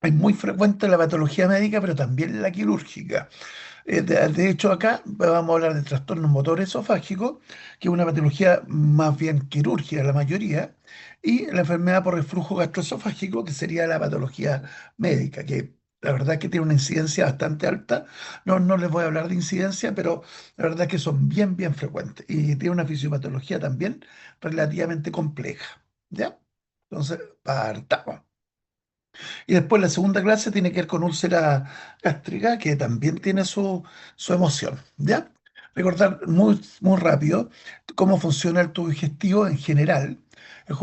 Es muy frecuente la patología médica, pero también la quirúrgica. De hecho, acá vamos a hablar de trastornos motores esofágicos, que es una patología más bien quirúrgica, la mayoría, y la enfermedad por reflujo gastroesofágico, que sería la patología médica, que la verdad es que tiene una incidencia bastante alta. No, no les voy a hablar de incidencia, pero la verdad es que son bien, bien frecuentes. Y tiene una fisiopatología también relativamente compleja. ¿Ya? Entonces, partamos. Y después la segunda clase tiene que ver con úlcera gástrica, que también tiene su emoción, ¿ya? Recordar muy, muy rápido cómo funciona el tubo digestivo en general. El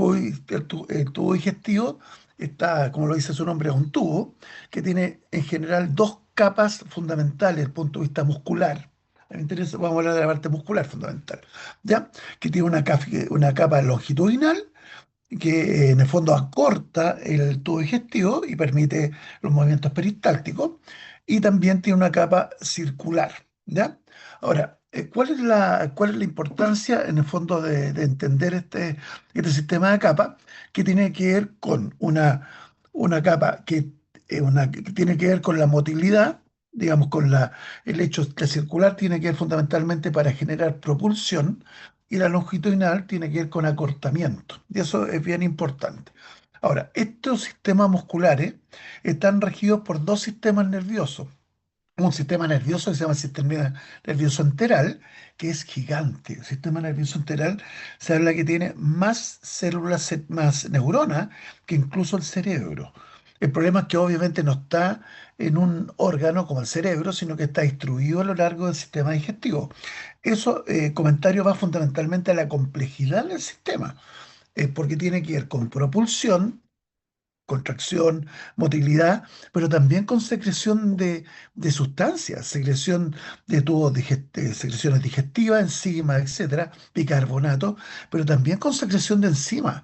tubo digestivo está, como lo dice su nombre, es un tubo que tiene en general dos capas fundamentales desde el punto de vista muscular. Me interesa, vamos a hablar de la parte muscular fundamental, ¿ya? Que tiene una capa longitudinal que en el fondo acorta el tubo digestivo y permite los movimientos peristálticos, y también tiene una capa circular, ¿ya? Ahora, cuál es la importancia en el fondo de entender este sistema de capas que tiene que ver con una capa que tiene que ver con la motilidad, digamos, el hecho de circular tiene que ver fundamentalmente para generar propulsión, y la longitudinal tiene que ver con acortamiento. Y eso es bien importante. Ahora, estos sistemas musculares están regidos por dos sistemas nerviosos. Un sistema nervioso que se llama sistema nervioso enteral, que es gigante. El sistema nervioso enteral se habla que tiene más células, más neuronas que incluso el cerebro. El problema es que obviamente no está en un órgano como el cerebro, sino que está distribuido a lo largo del sistema digestivo. Eso, comentario va fundamentalmente a la complejidad del sistema, porque tiene que ver con propulsión, contracción, motilidad, pero también con secreción de sustancias, secreción de secreciones digestivas, enzimas, etcétera, bicarbonato, pero también con secreción de enzimas.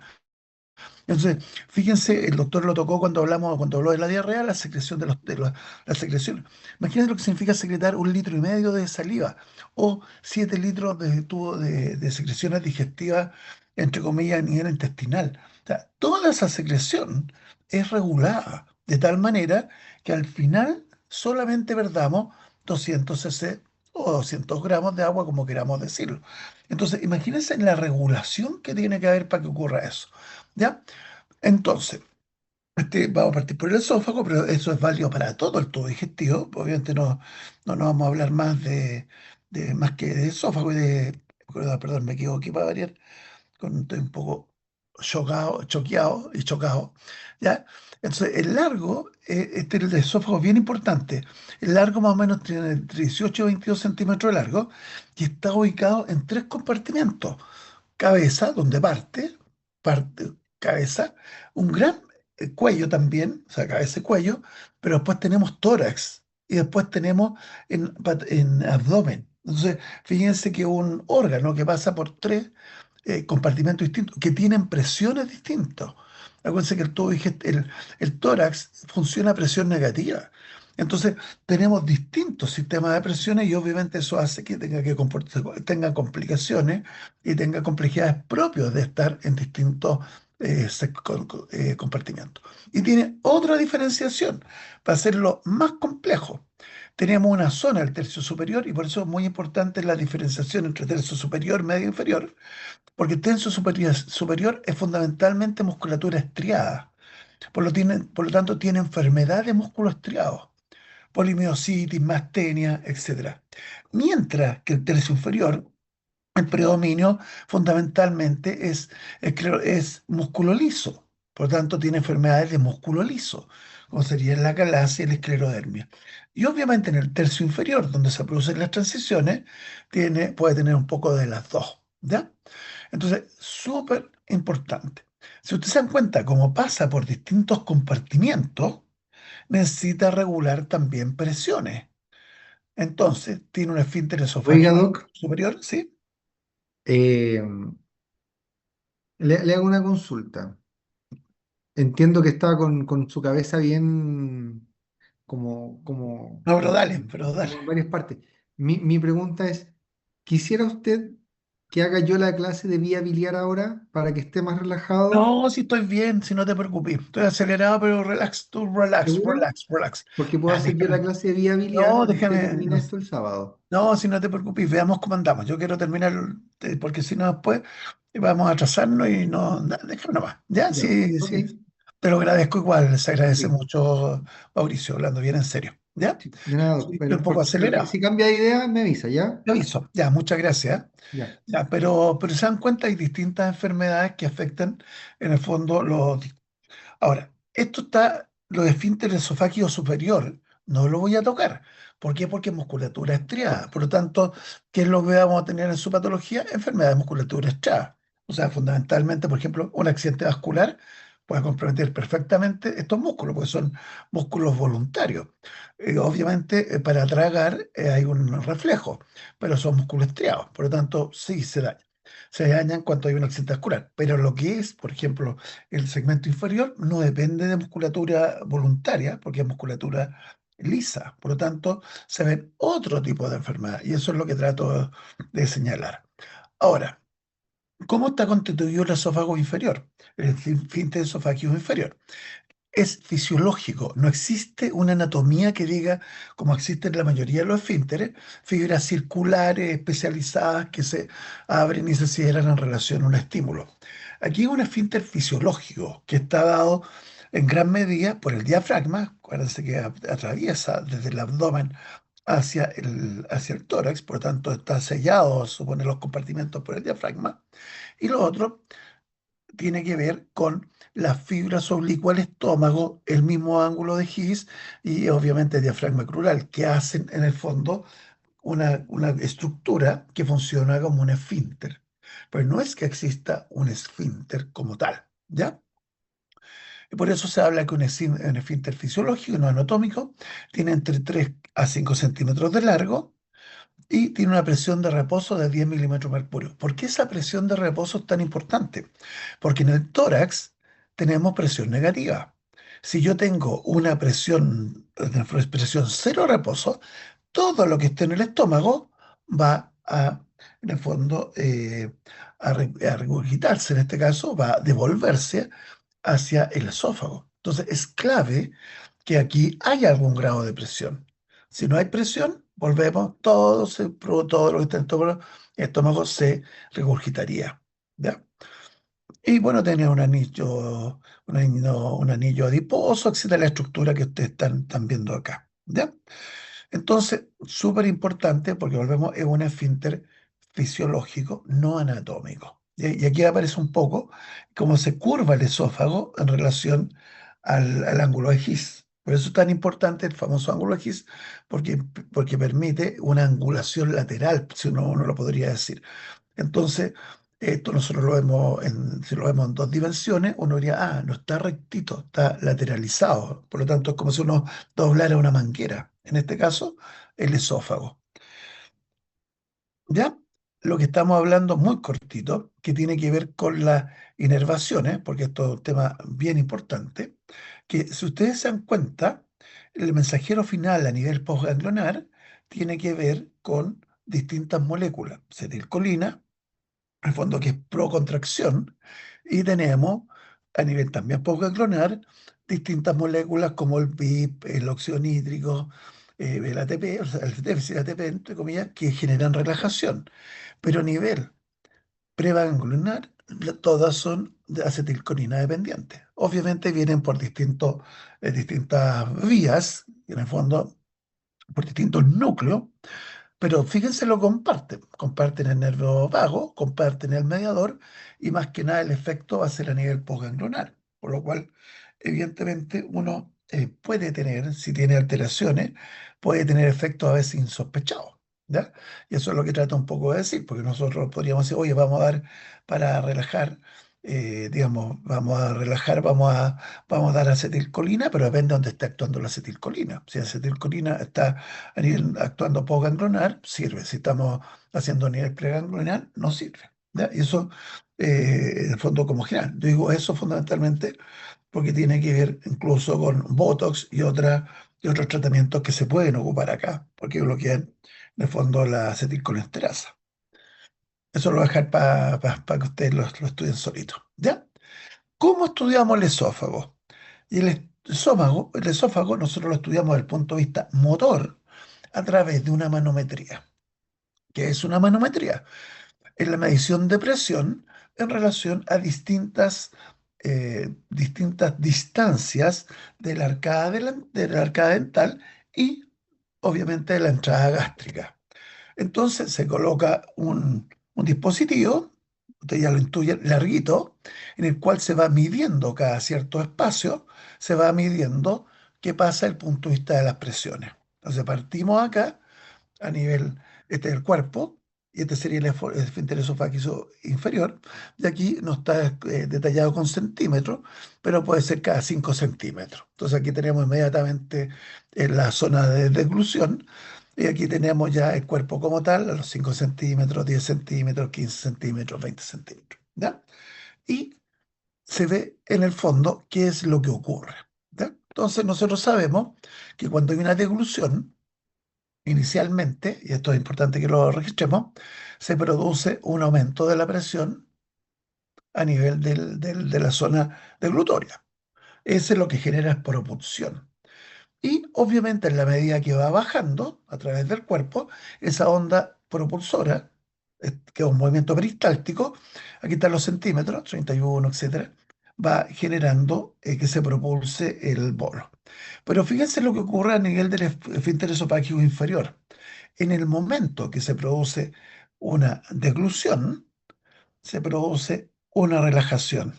Entonces, fíjense, el doctor lo tocó cuando habló de la diarrea, la secreción la secreción. Imagínense lo que significa secretar 1,5 litros de saliva o 7 litros de tubo de secreciones digestivas, entre comillas, a nivel intestinal. O sea, toda esa secreción es regulada de tal manera que al final solamente perdamos 200 cc o 200 gramos de agua, como queramos decirlo. Entonces, imagínense la regulación que tiene que haber para que ocurra eso. ¿Ya? Entonces, vamos a partir por el esófago, pero eso es válido para todo el tubo digestivo. Obviamente no nos vamos a hablar más más que de esófago perdón, me equivoqué para variar, estoy un poco choqueado y chocado, ¿ya? Entonces, el largo, el esófago es bien importante. El largo más o menos tiene entre 18 y 22 centímetros de largo y está ubicado en tres compartimentos: cabeza, donde cabeza, un gran cuello también, o sea, cabeza y cuello, pero después tenemos tórax y después tenemos en abdomen. Entonces, fíjense que un órgano que pasa por tres compartimentos distintos, que tienen presiones distintas. Acuérdense que el tórax funciona a presión negativa. Entonces, tenemos distintos sistemas de presiones y obviamente eso hace que tenga complicaciones y tenga complejidades propias de estar en distintos compartimentos. Y tiene otra diferenciación para hacerlo más complejo. Tenemos una zona del tercio superior, y por eso es muy importante la diferenciación entre tercio superior, medio e inferior, porque el superior es fundamentalmente musculatura estriada. Por lo tanto, tiene enfermedad de músculo estriado, polimiositis, mastenia, etcétera. Mientras que el tercio inferior, el predominio fundamentalmente es músculo liso. Por lo tanto, tiene enfermedades de músculo liso, como sería la galacia y la esclerodermia. Y obviamente en el tercio inferior, donde se producen las transiciones, puede tener un poco de las dos, ¿ya? Entonces, súper importante. Si ustedes se dan cuenta, como pasa por distintos compartimientos, necesita regular también presiones. Entonces, tiene un esfínter Oiga, esofágico Doc, superior, ¿sí? eh, le hago una consulta. Entiendo que estaba con su cabeza bien como, como, No, como, pero dale. como en varias partes. Mi pregunta es, ¿quisiera usted que haga yo la clase de vía biliar ahora para que esté más relajado. No, si estoy bien, si no te preocupes. Estoy acelerado, pero relax, tú relax, ¿Seguro? relax, relax. Porque puedo Ya, hacer yo la déjame. clase de vía biliar No, después que déjame. termine No, esto el sábado. no, si no te preocupes, veamos cómo andamos. Yo quiero terminar, porque si no después vamos a atrasarnos y no, déjame nomás. Ya, Ya, sí, ok. sí. Te lo agradezco igual, se agradece Sí, mucho, Mauricio, hablando bien en serio. ¿Ya? sí, de nada, Sí, estoy un poco acelerado. si cambia de idea, me avisa, ¿ya? Te aviso. Ya, muchas gracias. Ya. Ya, pero se dan cuenta, hay distintas enfermedades que afectan en el fondo los. Ahora, esto está, lo de esfínter esofágico superior, no lo voy a tocar. ¿Por qué? Porque es musculatura estriada. Por lo tanto, ¿qué es lo que vamos a tener en su patología? Enfermedad de musculatura estriada. O sea, fundamentalmente, por ejemplo, un accidente vascular puede comprometer perfectamente estos músculos, porque son músculos voluntarios. Obviamente, para tragar hay un reflejo, pero son músculos estriados. Por lo tanto, sí se daña. Se dañan cuando hay un accidente vascular. Pero lo que es, por ejemplo, el segmento inferior no depende de musculatura voluntaria, porque es musculatura lisa. Por lo tanto, se ven otro tipo de enfermedad y eso es lo que trato de señalar. Ahora, ¿cómo está constituido el esófago inferior? El esfínter esofágico inferior es fisiológico. No existe una anatomía que diga, como existe en la mayoría de los esfínteres, fibras circulares especializadas que se abren y se cierran en relación a un estímulo. Aquí hay un esfínter fisiológico que está dado en gran medida por el diafragma, acuérdense que atraviesa desde el abdomen hacia el tórax, por lo tanto está sellado, supone los compartimentos por el diafragma, y lo otro tiene que ver con las fibras oblicuas al estómago, el mismo ángulo de His y obviamente el diafragma crural, que hacen en el fondo una estructura que funciona como un esfínter. Pero no es que exista un esfínter como tal, ¿ya? Y por eso se habla que un esfínter fisiológico, no anatómico, tiene entre 3 a 5 centímetros de largo y tiene una presión de reposo de 10 milímetros de mercurio. ¿Por qué esa presión de reposo es tan importante? Porque en el tórax tenemos presión negativa. Si yo tengo una presión cero reposo, todo lo que esté en el estómago va a, en el fondo, a regurgitarse, en este caso, va a devolverse hacia el esófago. Entonces es clave que aquí haya algún grado de presión. Si no hay presión, volvemos, todo lo que está en el estómago se regurgitaría. ¿Ya? Y bueno, tenía un anillo adiposo, etcétera, la estructura que ustedes están viendo acá. ¿Ya? Entonces, súper importante, porque volvemos, es un esfínter fisiológico, no anatómico. Y aquí aparece un poco cómo se curva el esófago en relación al ángulo de His. Por eso es tan importante el famoso ángulo de His, porque permite una angulación lateral, si uno lo podría decir. Entonces, esto nosotros si lo vemos en dos dimensiones, uno diría, no está rectito, está lateralizado. Por lo tanto, es como si uno doblara una manguera. En este caso, el esófago. ¿Ya? Lo que estamos hablando muy cortito, que tiene que ver con las inervaciones, porque esto es un tema bien importante, que si ustedes se dan cuenta, el mensajero final a nivel postganglionar tiene que ver con distintas moléculas, acetilcolina, en el fondo que es procontracción, y tenemos a nivel también postganglionar distintas moléculas como el BIP, el óxido nítrico, el ATP, o sea, el déficit de ATP, entre comillas, que generan relajación. Pero a nivel preganglionar, todas son de acetilcolina dependientes. Obviamente vienen por distintas vías, en el fondo por distintos núcleos, pero fíjense, lo comparten el nervio vago, comparten el mediador y más que nada el efecto va a ser a nivel postganglionar, por lo cual evidentemente uno puede tener, si tiene alteraciones, puede tener efectos a veces insospechados, ¿ya? Y eso es lo que trata un poco de decir, porque nosotros podríamos decir, oye, vamos a dar para relajar, digamos, vamos a relajar, vamos a dar acetilcolina, pero depende de dónde esté actuando la acetilcolina. Si la acetilcolina está a nivel actuando postganglionar, sirve. Si estamos haciendo a nivel preganglionar, no sirve. ¿Ya? Y eso, en el fondo, como general. Yo digo eso fundamentalmente porque tiene que ver incluso con Botox y otros tratamientos que se pueden ocupar acá, porque bloquean, en el fondo, la acetilcolinsterasa. Eso lo voy a dejar para que ustedes lo estudien solitos. ¿Ya? ¿Cómo estudiamos el esófago? Y el esófago nosotros lo estudiamos desde el punto de vista motor a través de una manometría. ¿Qué es una manometría? Es la medición de presión en relación a distintas distancias de la arcada dental y obviamente de la entrada gástrica. Entonces se coloca un dispositivo, usted ya lo intuye, larguito, en el cual se va midiendo cada cierto espacio, se va midiendo qué pasa desde el punto de vista de las presiones. Entonces partimos acá a nivel del cuerpo, y este sería el esfínter esofágico inferior, y aquí no está detallado con centímetros, pero puede ser cada 5 centímetros. Entonces aquí tenemos inmediatamente en la zona de deglución, y aquí tenemos ya el cuerpo como tal, a los 5 centímetros, 10 centímetros, 15 centímetros, 20 centímetros. ¿Ya? Y se ve en el fondo qué es lo que ocurre. ¿Ya? Entonces nosotros sabemos que cuando hay una deglución, inicialmente, y esto es importante que lo registremos, se produce un aumento de la presión a nivel de la zona deglutoria. Ese es lo que genera propulsión. Y obviamente en la medida que va bajando a través del cuerpo, esa onda propulsora, que es un movimiento peristáltico, aquí están los centímetros, 31, etcétera, va generando que se propulse el bolo. Pero fíjense lo que ocurre a nivel del esfínter esofágico inferior. En el momento que se produce una deglución, se produce una relajación.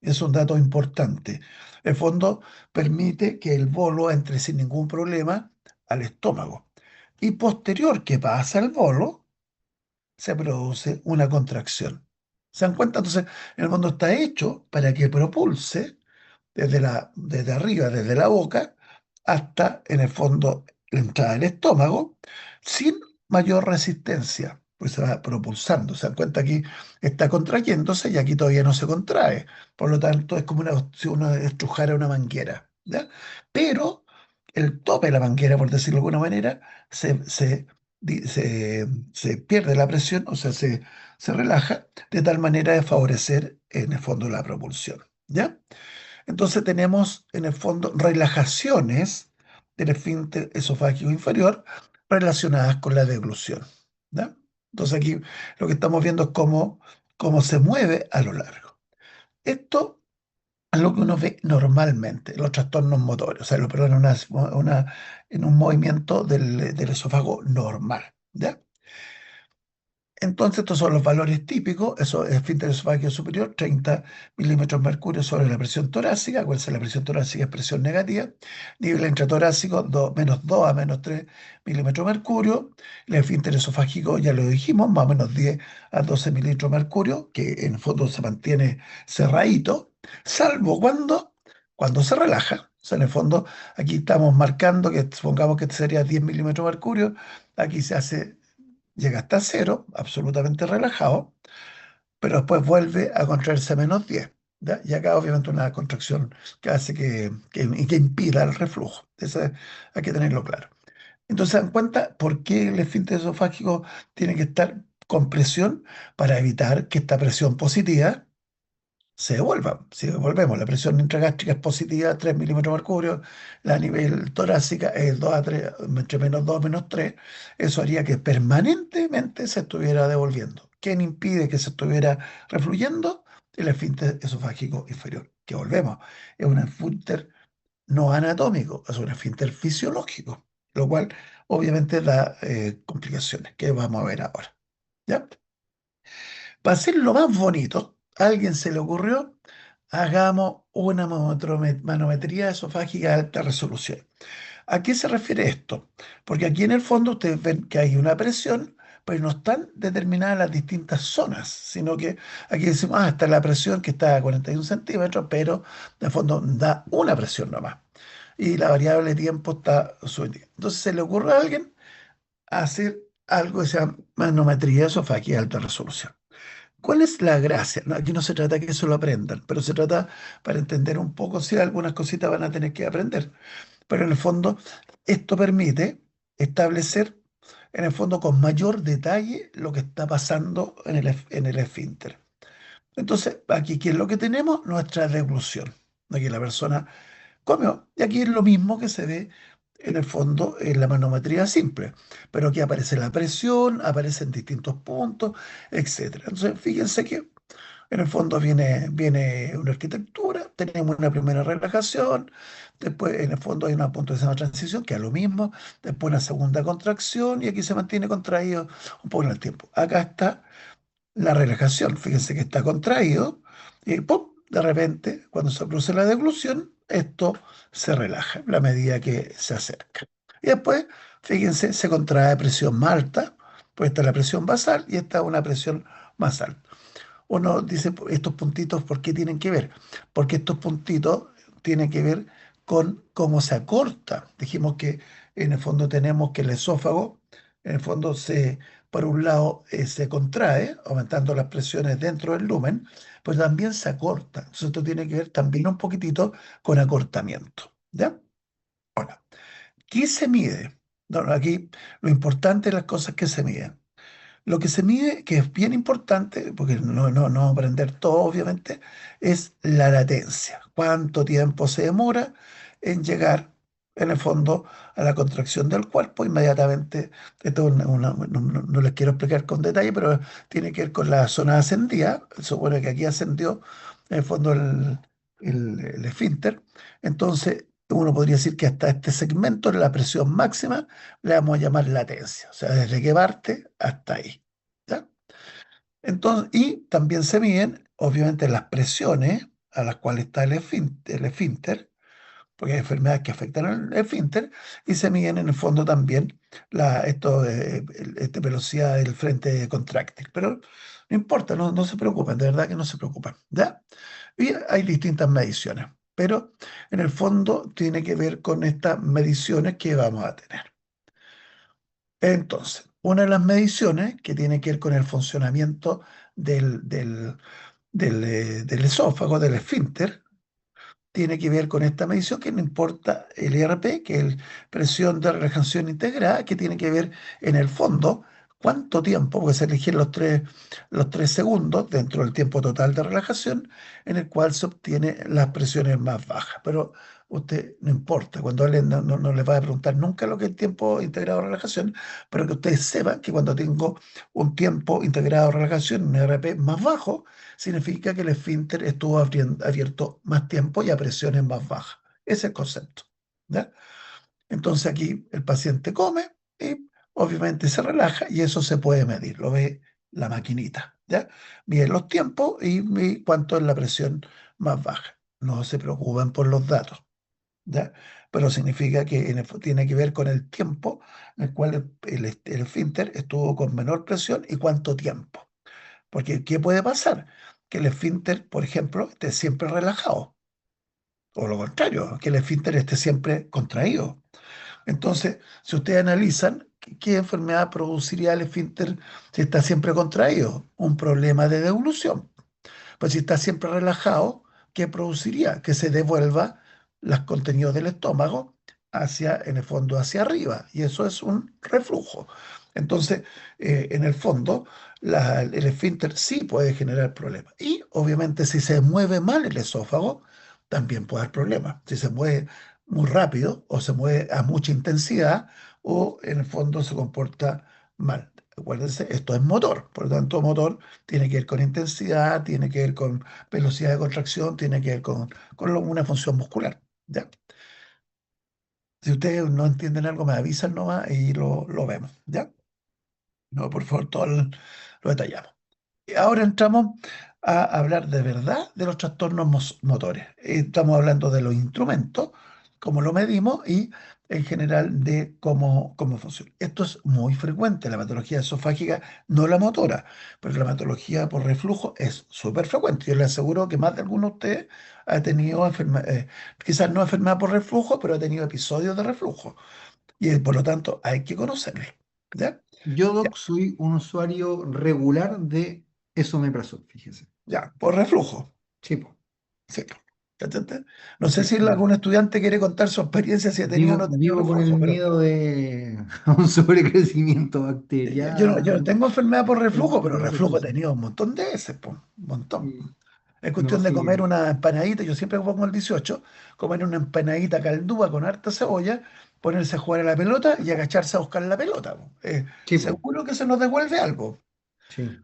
Es un dato importante. El fondo permite que el bolo entre sin ningún problema al estómago. Y posterior que pasa el bolo, se produce una contracción. ¿Se dan cuenta? Entonces, el fondo está hecho para que propulse desde arriba, desde la boca, hasta en el fondo la entrada del estómago, sin mayor resistencia, pues se va propulsando. Se dan cuenta aquí está contrayéndose y aquí todavía no se contrae. Por lo tanto, es como si uno estrujara una manguera. ¿Ya? Pero el tope de la manguera, por decirlo de alguna manera, di- se, se pierde la presión, o sea, se relaja, de tal manera de favorecer en el fondo la propulsión. ¿Ya? Entonces tenemos en el fondo relajaciones del esfínter esofágico inferior relacionadas con la deglución. ¿Ya? Entonces aquí lo que estamos viendo es cómo se mueve a lo largo. Esto es lo que uno ve normalmente en los trastornos motores, o sea, perdón, en un movimiento del esófago normal. ¿Ya? Entonces, estos son los valores típicos. Eso es esfínter esofágico superior, 30 milímetros de mercurio sobre la presión torácica. Acuérdense, la presión torácica es presión negativa. Nivel intratorácico, menos 2 a menos 3 milímetros de mercurio. El esfínter esofágico, ya lo dijimos, más o menos 10 a 12 milímetros de mercurio, que en el fondo se mantiene cerradito, salvo cuando se relaja. O sea, en el fondo, aquí estamos marcando que supongamos que sería 10 milímetros de mercurio. Aquí llega hasta cero, absolutamente relajado, pero después vuelve a contraerse a menos 10. ¿Ya? Y acá obviamente una contracción que hace que impida el reflujo. Eso hay que tenerlo claro. Entonces, ¿se dan cuenta por qué el esfínter esofágico tiene que estar con presión? Para evitar que esta presión positiva se devuelva. Si devolvemos, la presión intragástrica es positiva, 3 milímetros de mercurio, la a nivel torácica es 2 a 3, entre menos 2 menos 3, eso haría que permanentemente se estuviera devolviendo. ¿Quién impide que se estuviera refluyendo? El esfínter esofágico inferior, que volvemos, es un esfínter no anatómico, es un esfínter fisiológico, lo cual obviamente da complicaciones que vamos a ver ahora. ¿Ya? Para hacerlo más bonito, a alguien se le ocurrió, hagamos una manometría esofágica de alta resolución. ¿A qué se refiere esto? Porque aquí en el fondo ustedes ven que hay una presión, pero no están determinadas las distintas zonas, sino que aquí decimos, está la presión que está a 41 centímetros, pero de fondo da una presión nomás. Y la variable tiempo está subjetiva. Entonces se le ocurre a alguien hacer algo que se llama manometría esofágica de alta resolución. ¿Cuál es la gracia? No, aquí no se trata de que eso lo aprendan, pero se trata para entender un poco si algunas cositas van a tener que aprender. Pero en el fondo, esto permite establecer en el fondo con mayor detalle lo que está pasando en el esfínter. Entonces, aquí, ¿qué es lo que tenemos? Nuestra deglución. Aquí la persona comió. Y aquí es lo mismo que se ve en el fondo en la manometría simple. Pero aquí aparece la presión, aparece en distintos puntos, etcétera. Entonces, fíjense que en el fondo viene una arquitectura, tenemos una primera relajación, después en el fondo hay una puntuación de transición, que es lo mismo, después una segunda contracción y aquí se mantiene contraído un poco en el tiempo. Acá está la relajación, fíjense que está contraído y ¡pum! De repente, cuando se produce la deglución, esto se relaja a la medida que se acerca. Y después, fíjense, se contrae a presión más alta, pues esta es la presión basal y esta es una presión más alta. Uno dice, estos puntitos, ¿por qué tienen que ver? Porque estos puntitos tienen que ver con cómo se acorta. Dijimos que en el fondo tenemos que el esófago, en el fondo por un lado se contrae, aumentando las presiones dentro del lumen, pero también se acorta. Entonces esto tiene que ver también un poquitito con acortamiento. ¿Ya? Ahora, ¿qué se mide? No, no, aquí lo importante es las cosas que se miden. Lo que se mide, que es bien importante, porque no vamos a aprender todo, obviamente, es la latencia. Cuánto tiempo se demora en llegar, en el fondo, a la contracción del cuerpo. Inmediatamente, esto es no les quiero explicar con detalle, pero tiene que ver con la zona ascendida. Se supone que aquí ascendió, en el fondo, el esfínter. Entonces, uno podría decir que hasta este segmento, la presión máxima, le vamos a llamar latencia, o sea, desde que parte hasta ahí. ¿Ya? Entonces, y también se miden, obviamente, las presiones a las cuales está el esfínter, porque hay enfermedades que afectan al esfínter, y se miden en el fondo también velocidad del frente contráctil. Pero no importa, no se preocupen, de verdad que no se preocupen. ¿Ya? Y hay distintas mediciones, pero en el fondo tiene que ver con estas mediciones que vamos a tener. Entonces, una de las mediciones que tiene que ver con el funcionamiento del esófago, del esfínter, tiene que ver con esta medición que no importa el IRP, que es presión de relajación integrada, que tiene que ver en el fondo cuánto tiempo, porque se eligen los tres segundos dentro del tiempo total de relajación, en el cual se obtiene las presiones más bajas. Pero usted no importa, cuando alguien no les va a preguntar nunca lo que es el tiempo integrado de relajación, pero que ustedes sepan que cuando tengo un tiempo integrado de relajación, un IRP más bajo, significa que el esfínter estuvo abierto más tiempo y a presiones más bajas. Ese es el concepto. ¿Ya? Entonces aquí el paciente come y obviamente se relaja y eso se puede medir, lo ve la maquinita. ¿Ya? Mide los tiempos y cuánto es la presión más baja. No se preocupen por los datos. ¿Ya? Pero significa que tiene que ver con el tiempo en el cual el esfínter estuvo con menor presión y cuánto tiempo. Porque, ¿qué puede pasar? Que el esfínter, por ejemplo, esté siempre relajado, o lo contrario, que el esfínter esté siempre contraído. Entonces, si ustedes analizan, ¿qué enfermedad produciría el esfínter si está siempre contraído? Un problema de devolución. Pues si está siempre relajado, ¿qué produciría? Que se devuelva los contenidos del estómago en el fondo, hacia arriba. Y eso es un reflujo. Entonces, en el fondo, el esfínter sí puede generar problemas. Y obviamente si se mueve mal el esófago, también puede haber problemas. Si se mueve muy rápido o se mueve a mucha intensidad o en el fondo se comporta mal. Acuérdense, esto es motor, por lo tanto, motor tiene que ver con intensidad, tiene que ver con velocidad de contracción, tiene que ver con una función muscular. ¿Ya? Si ustedes no entienden algo, me avisan nomás y lo vemos. ¿Ya? No, por favor, lo detallamos. Y ahora entramos a hablar de verdad de los trastornos motores. Estamos hablando de los instrumentos, cómo lo medimos y en general de cómo funciona. Esto es muy frecuente, la patología esofágica, no la motora, pero la patología por reflujo es súper frecuente. Yo les aseguro que más de alguno de ustedes ha tenido quizás no enfermedad por reflujo, pero ha tenido episodios de reflujo. Y por lo tanto hay que conocerlo. ¿Ya? Yo, Ya, Doc, soy un usuario regular de esomeprazol, fíjese. ya, por reflujo. Sí, po. Sí. ¿Cachaste? No sé si Perfecto. algún estudiante quiere contar su experiencia, si ha tenido o no tenido Vivo con el reflujo, pero miedo de a un sobrecrecimiento yo no bacteriano tengo enfermedad por reflujo, en pero ese reflujo he proceso. tenido un montón de veces, po, un montón. Sí. Es No, cuestión de comer sí, una empanadita, yo siempre pongo el 18, comer una empanadita caldúa con harta cebolla, ponerse a jugar a la pelota y agacharse a buscar la pelota, po. sí, po, Seguro que se nos devuelve algo, sí.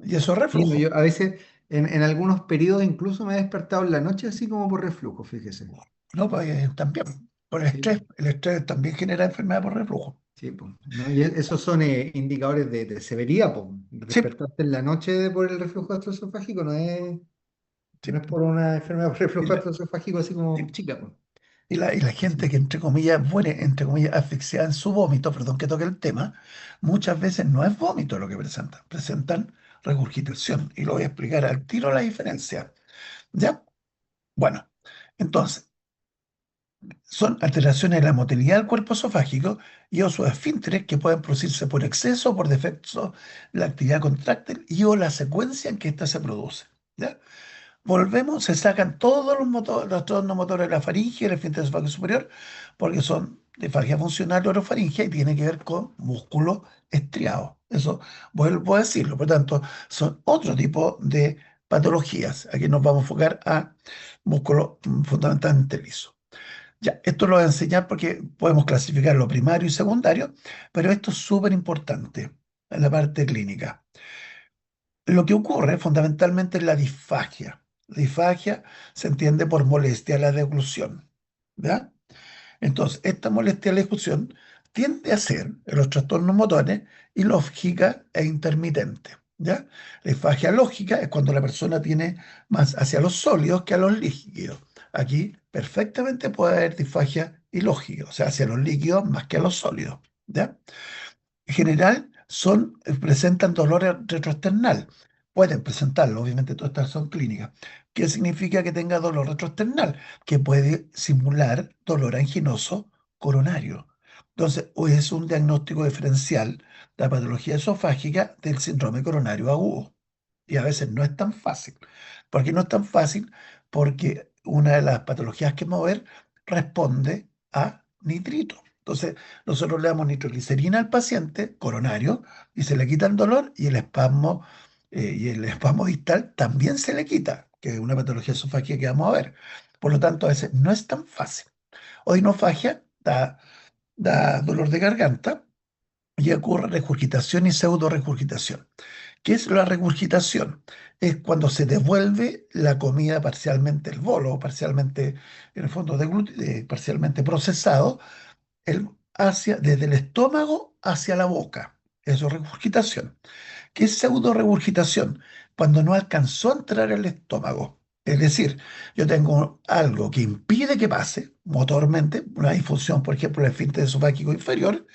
y eso es Sí, no, reflujo. yo a veces en algunos periodos incluso me he despertado en la noche así como por reflujo, fíjese. No, pues también, por Sí, el estrés también genera enfermedad por reflujo. sí, po, ¿no? Y esos son indicadores de severidad, po. Sí, Despertarte en la noche por el reflujo gastroesofágico sí. no es por una enfermedad por Y reflujo la, gastroesofágico así como y- chica, po. y la gente que, entre comillas, muere, entre comillas, asfixiada en su vómito, perdón que toque el tema, muchas veces no es vómito lo que presentan, presentan regurgitación. Y lo voy a explicar al tiro la diferencia. ¿Ya? Bueno, entonces, son alteraciones de la motilidad del cuerpo esofágico y o sus esfínteres que pueden producirse por exceso o por defecto de la actividad contráctil y o la secuencia en que ésta se produce. ¿Ya? Volvemos, se sacan todos los motores, los trastornos motores de la faringe y el esfínter esofágico superior, porque son de faringe funcional orofaringe y tiene que ver con músculo estriado. Eso vuelvo a decirlo. Por tanto, son otro tipo de patologías. Aquí nos vamos a enfocar a músculo fundamentalmente liso. Ya, esto lo voy a enseñar porque podemos clasificar lo primario y secundario, pero esto es súper importante en la parte clínica. Lo que ocurre fundamentalmente es la disfagia. La disfagia se entiende por molestia a la deglución, ¿ya? Entonces, esta molestia a la deglución tiende a ser en los trastornos motores ilógica e intermitente, ¿ya? La disfagia lógica es cuando la persona tiene más hacia los sólidos que a los líquidos. Aquí perfectamente puede haber disfagia ilógica, o sea, hacia los líquidos más que a los sólidos, ¿ya? En general presentan dolor retroesternal. Pueden presentarlo, obviamente todas estas son clínicas. ¿Qué significa que tenga dolor retroesternal? Que puede simular dolor anginoso coronario. Entonces, hoy es un diagnóstico diferencial de la patología esofágica del síndrome coronario agudo. Y a veces no es tan fácil. ¿Por qué no es tan fácil? Porque una de las patologías que mover responde a nitrito. Entonces, nosotros le damos nitroglicerina al paciente coronario y se le quita el dolor y el espasmo distal también se le quita, que es una patología esofágica que vamos a ver. Por lo tanto, a veces no es tan fácil. Odinofagia da dolor de garganta y ocurre regurgitación y pseudo-regurgitación. ¿Qué es la regurgitación? Es cuando se devuelve la comida parcialmente, el bolo, parcialmente, en el fondo, parcialmente procesado, desde el estómago hacia la boca. Eso es regurgitación. ¿Qué es pseudo-regurgitación? Cuando no alcanzó a entrar al estómago. Es decir, yo tengo algo que impide que pase motormente, una disfunción, por ejemplo, el esfínter esofágico inferior,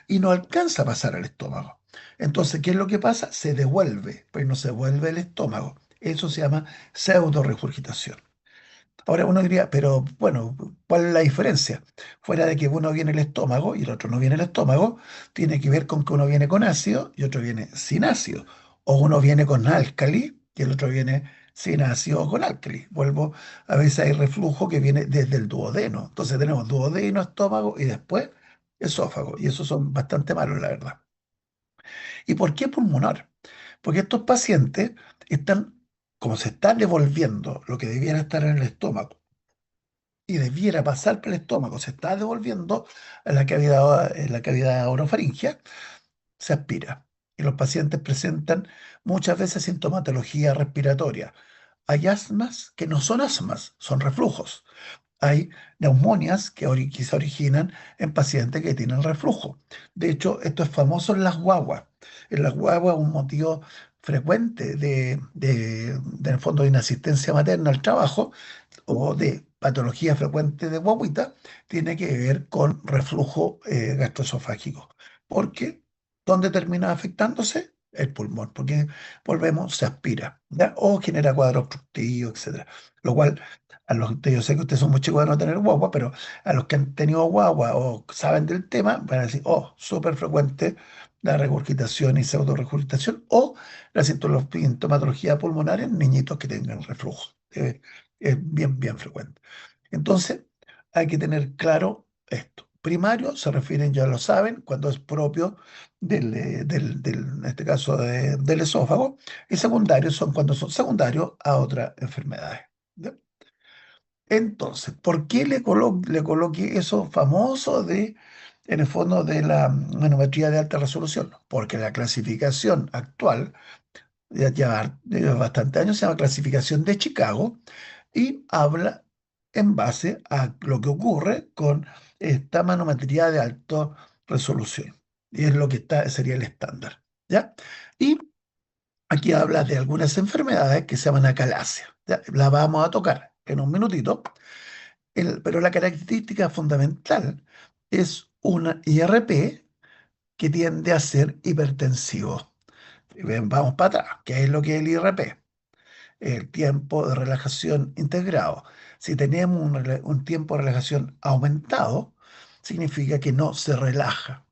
y no alcanza a pasar al estómago. Entonces, ¿qué es lo que pasa? Se devuelve, pues no se vuelve el estómago. Eso se llama pseudo-regurgitación. Ahora uno diría, pero bueno, ¿cuál es la diferencia? Fuera de que uno viene el estómago y el otro no viene el estómago, tiene que ver con que uno viene con ácido y otro viene sin ácido. O uno viene con álcali y el otro viene sin ácido o con álcali. Vuelvo, a veces hay reflujo que viene desde el duodeno. Entonces tenemos duodeno, estómago y después esófago. Y esos son bastante malos, la verdad. ¿Y por qué pulmonar? Porque estos pacientes están, como se está devolviendo lo que debiera estar en el estómago y debiera pasar por el estómago, se está devolviendo en la cavidad orofaringea, se aspira. Y los pacientes presentan muchas veces sintomatología respiratoria. Hay asmas que no son asmas, son reflujos. Hay neumonias que se originan en pacientes que tienen reflujo. De hecho, esto es famoso en las guaguas. En las guaguas, un motivo frecuente en el fondo de inasistencia materna al trabajo o de patología frecuente de guaguita tiene que ver con reflujo gastroesofágico. Porque, ¿dónde termina afectándose? El pulmón, porque volvemos, se aspira, ¿ya? O genera cuadros obstructivos, etcétera. Lo cual, yo sé que ustedes son muy chicos de no tener guagua, pero a los que han tenido guagua o saben del tema, van a decir, oh, súper frecuente la regurgitación y pseudo-regurgitación o la sintomatología pulmonar en niñitos que tengan reflujo. Es bien, bien frecuente. Entonces, hay que tener claro esto. Primario se refieren, ya lo saben, cuando es propio en este caso, del esófago, y secundarios son cuando son secundarios a otras enfermedades. ¿Ya? Entonces, ¿por qué le coloqué eso famoso en el fondo de la manometría de alta resolución? Porque la clasificación actual lleva bastante años, se llama Clasificación de Chicago y habla en base a lo que ocurre con esta manometría de alta resolución. Y es lo que sería el estándar. ¿Ya? Y aquí habla de algunas enfermedades que se llaman acalasia. ¿Ya? La vamos a tocar en un minutito, pero la característica fundamental es una IRP que tiende a ser hipertensivo. Y bien, vamos para atrás. ¿Qué es lo que es el IRP? El tiempo de relajación integrado. Si tenemos un tiempo de relajación aumentado, significa que no se relaja.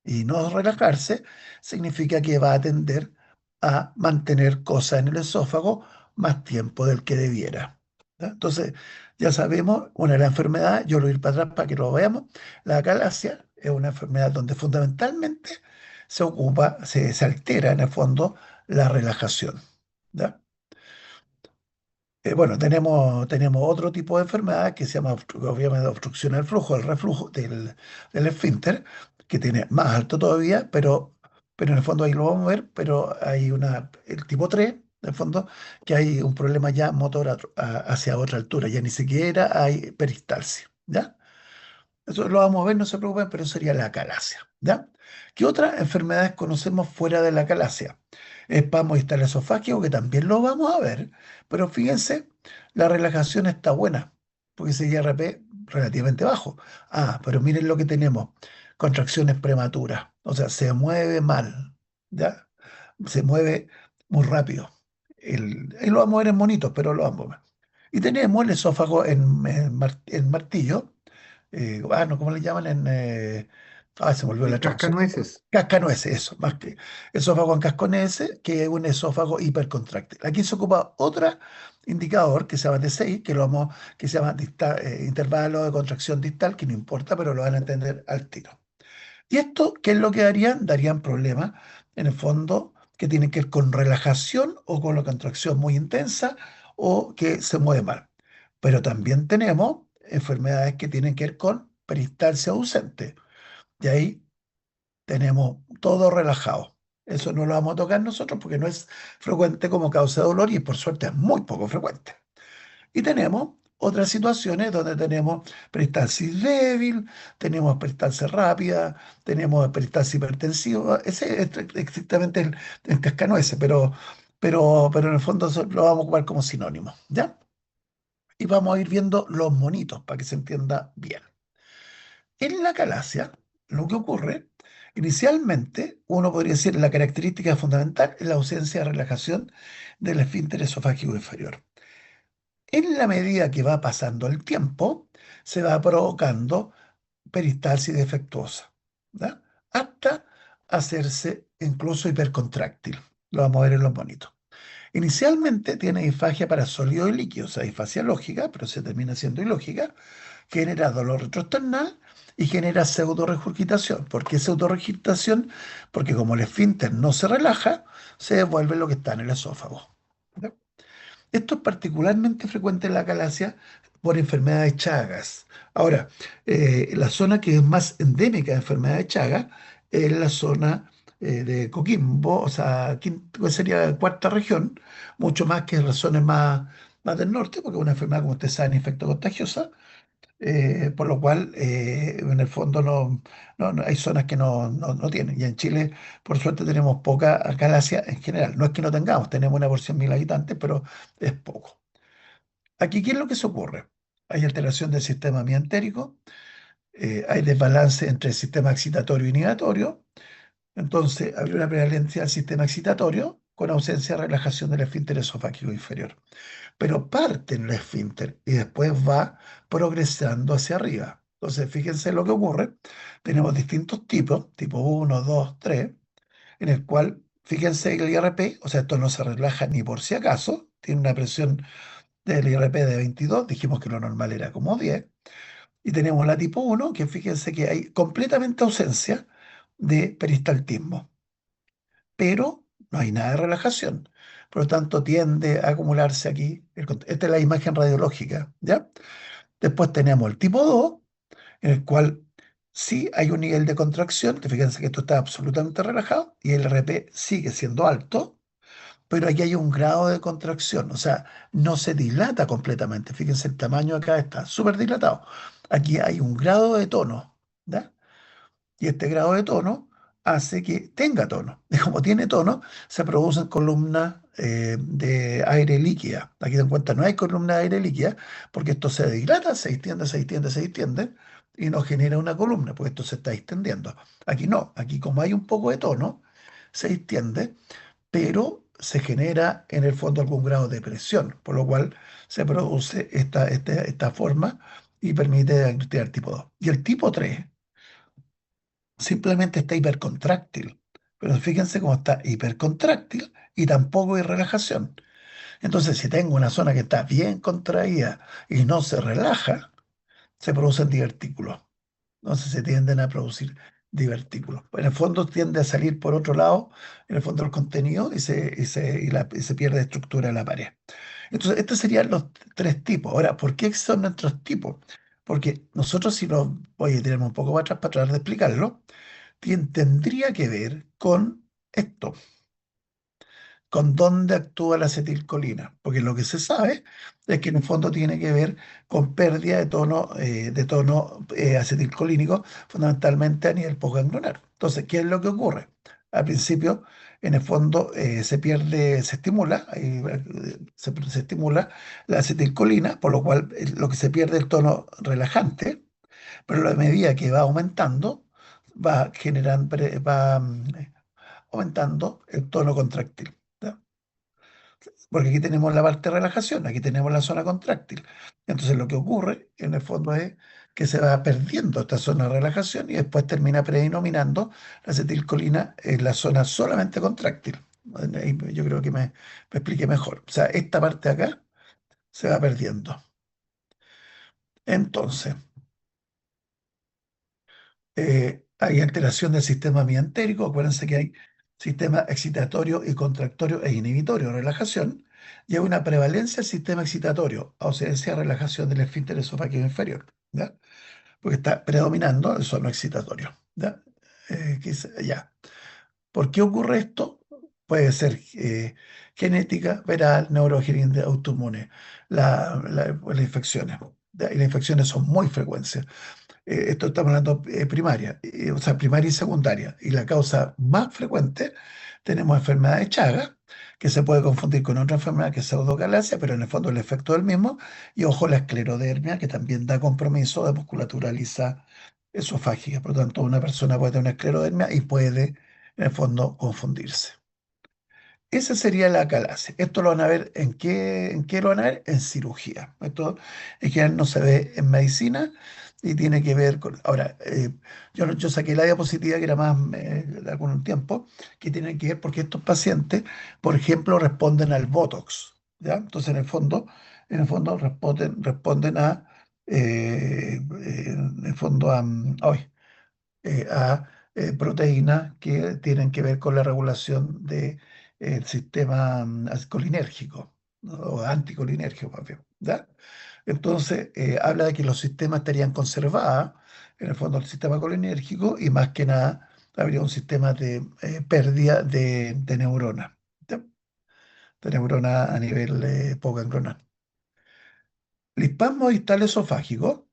Y no relajarse significa que va a tender a mantener cosas en el esófago más tiempo del que debiera. ¿Ya? Entonces, ya sabemos, una de las enfermedades, yo lo voy a ir para atrás para que lo veamos, la acalasia es una enfermedad donde fundamentalmente se altera en el fondo la relajación. ¿Ya? Bueno, tenemos otro tipo de enfermedad que se llama obviamente obstrucción del flujo, el reflujo del esfínter, que tiene más alto todavía, pero en el fondo ahí lo vamos a ver, pero hay el tipo 3, en el fondo, que hay un problema ya motor hacia otra altura, ya ni siquiera hay peristalsia, ¿ya? Eso lo vamos a ver, no se preocupen, pero sería la acalasia, ¿ya? ¿Qué otras enfermedades conocemos fuera de la acalasia? Espasmo distal esofágico, que también lo vamos a ver, pero fíjense, la relajación está buena, porque ese IRP relativamente bajo. Ah, pero miren lo que tenemos, contracciones prematuras, o sea, se mueve mal, ¿ya? Se mueve muy rápido. Ahí lo vamos a ver en monitos, pero lo vamos a ver. Y tenemos el esófago en martillo, no, ¿cómo le llaman se me olvidó la traducción. Cascanueces. Cascanueces, eso, más que esófago en cascanueces, que es un esófago hipercontráctil. Aquí se ocupa otro indicador que se llama T6, que se llama intervalo de contracción distal, que no importa, pero lo van a entender al tiro. ¿Y esto qué es lo que darían? Darían problemas, en el fondo, que tienen que ver con relajación o con la contracción muy intensa o que se mueve mal. Pero también tenemos enfermedades que tienen que ver con peristalsia ausente. Y ahí tenemos todo relajado. Eso no lo vamos a tocar nosotros porque no es frecuente como causa de dolor y por suerte es muy poco frecuente. Y tenemos otras situaciones donde tenemos peristalsis débil, tenemos peristalsis rápida, tenemos peristalsis hipertensiva. Ese es estrictamente el cascanueces, pero en el fondo lo vamos a ocupar como sinónimo, ¿ya? Y vamos a ir viendo los monitos para que se entienda bien. En la calasia, lo que ocurre, inicialmente, uno podría decir la característica fundamental es la ausencia de relajación del esfínter esofágico inferior. En la medida que va pasando el tiempo, se va provocando peristalsis defectuosa, ¿ya? Hasta hacerse incluso hipercontráctil. Lo vamos a ver en los monitos. Inicialmente tiene disfagia para sólido y líquido, o sea, disfagia lógica, pero se termina siendo ilógica, genera dolor retroesternal y genera pseudoregurgitación. ¿Por qué pseudoregurgitación? Porque como el esfínter no se relaja, se devuelve lo que está en el esófago. ¿Ya? Esto es particularmente frecuente en la galaxia por enfermedad de Chagas. Ahora, la zona que es más endémica de enfermedad de Chagas es la zona de Coquimbo, o sea, pues sería la cuarta región, mucho más que las zonas más del norte, porque es una enfermedad, como ustedes saben, infectocontagiosa, por lo cual, en el fondo, hay zonas que no tienen. Y en Chile, por suerte, tenemos poca galaxia en general. No es que no tengamos, tenemos una por 100.000 habitantes, pero es poco. Aquí, ¿qué es lo que se ocurre? Hay alteración del sistema mientérico, hay desbalance entre el sistema excitatorio y inhibitorio, entonces habría una prevalencia del sistema excitatorio con ausencia de relajación del esfínter esofágico inferior. Pero parte en el esfínter y después va progresando hacia arriba. Entonces, fíjense lo que ocurre. Tenemos distintos tipos, tipo uno, 2, 3, en el cual, fíjense el IRP, o sea, esto no se relaja ni por si acaso, tiene una presión del IRP de 22, dijimos que lo normal era como 10, y tenemos la tipo uno, que fíjense que hay completamente ausencia de peristaltismo, pero no hay nada de relajación. Por lo tanto, tiende a acumularse aquí. Esta es la imagen radiológica, ¿ya? Después tenemos el tipo 2, en el cual sí hay un nivel de contracción. Fíjense que esto está absolutamente relajado y el RP sigue siendo alto, pero aquí hay un grado de contracción, o sea, no se dilata completamente. Fíjense, el tamaño acá está súper dilatado. Aquí hay un grado de tono, ¿ya? Y este grado de tono hace que tenga tono. Y como tiene tono, se producen columnas de aire líquida. Aquí en cuenta no hay columna de aire líquida porque esto se dilata, se extiende, se extiende, se extiende y no genera una columna, porque esto se está extendiendo. Aquí no, aquí como hay un poco de tono, se extiende, pero se genera en el fondo algún grado de presión, por lo cual se produce esta forma y permite diagnosticar tipo 2. Y el tipo 3 simplemente está hipercontráctil. Pero fíjense cómo está hipercontráctil y tampoco hay relajación. Entonces, si tengo una zona que está bien contraída y no se relaja, se producen divertículos. Entonces se tienden a producir divertículos. En el fondo tiende a salir por otro lado, en el fondo el contenido y se pierde estructura en la pared. Entonces, estos serían los tres tipos. Ahora, ¿por qué son nuestros tipos? Porque nosotros, si lo voy a tirar un poco para tratar de explicarlo, tendría que ver con esto, con dónde actúa la acetilcolina, porque lo que se sabe es que en el fondo tiene que ver con pérdida de tono acetilcolínico, fundamentalmente a nivel postganglionar. Entonces, ¿qué es lo que ocurre? Al principio, en el fondo, se pierde, se estimula, se estimula la acetilcolina, por lo cual lo que se pierde es el tono relajante, pero a medida que va aumentando, va generando, aumentando el tono contractil. ¿Ya? Porque aquí tenemos la parte de relajación, aquí tenemos la zona contráctil. Entonces lo que ocurre en el fondo es que se va perdiendo esta zona de relajación y después termina predominando la acetilcolina en la zona solamente contráctil. Ahí yo creo que me expliqué mejor. O sea, esta parte de acá se va perdiendo. Entonces, hay alteración del sistema mientérico. Acuérdense que hay sistema excitatorio y contractorio e inhibitorio, relajación, y hay una prevalencia del sistema excitatorio, ausencia de relajación del esfínter esofágico inferior, ¿ya? Porque está predominando el sono excitatorio, ¿ya? Ya. ¿Por qué ocurre esto? Puede ser genética, viral, neurogénica, autoinmune, las infecciones. ¿Ya? Y las infecciones son muy frecuentes. Esto estamos hablando primaria, o sea, primaria y secundaria. Y la causa más frecuente, tenemos enfermedad de Chagas, que se puede confundir con otra enfermedad que es pseudocalacia, pero en el fondo el efecto es el mismo. Y ojo, la esclerodermia, que también da compromiso de musculatura lisa esofágica. Por lo tanto, una persona puede tener una esclerodermia y puede, en el fondo, confundirse. Esa sería la calace. Esto lo van a ver en qué lo van a ver en cirugía. Esto en general no se ve en medicina y tiene que ver con. Ahora, yo saqué la diapositiva que era más de algún tiempo, que tiene que ver porque estos pacientes, por ejemplo, responden al Botox. ¿Ya? Entonces, en el fondo responden en el fondo a proteínas que tienen que ver con la regulación del sistema colinérgico, ¿no? O anticolinérgico, más bien, ¿ya? Entonces, habla de que los sistemas estarían conservados, en el fondo, el sistema colinérgico, y más que nada habría un sistema de pérdida de neuronas, ¿ya? De neuronas a nivel postganglional. El espasmo distal esofágico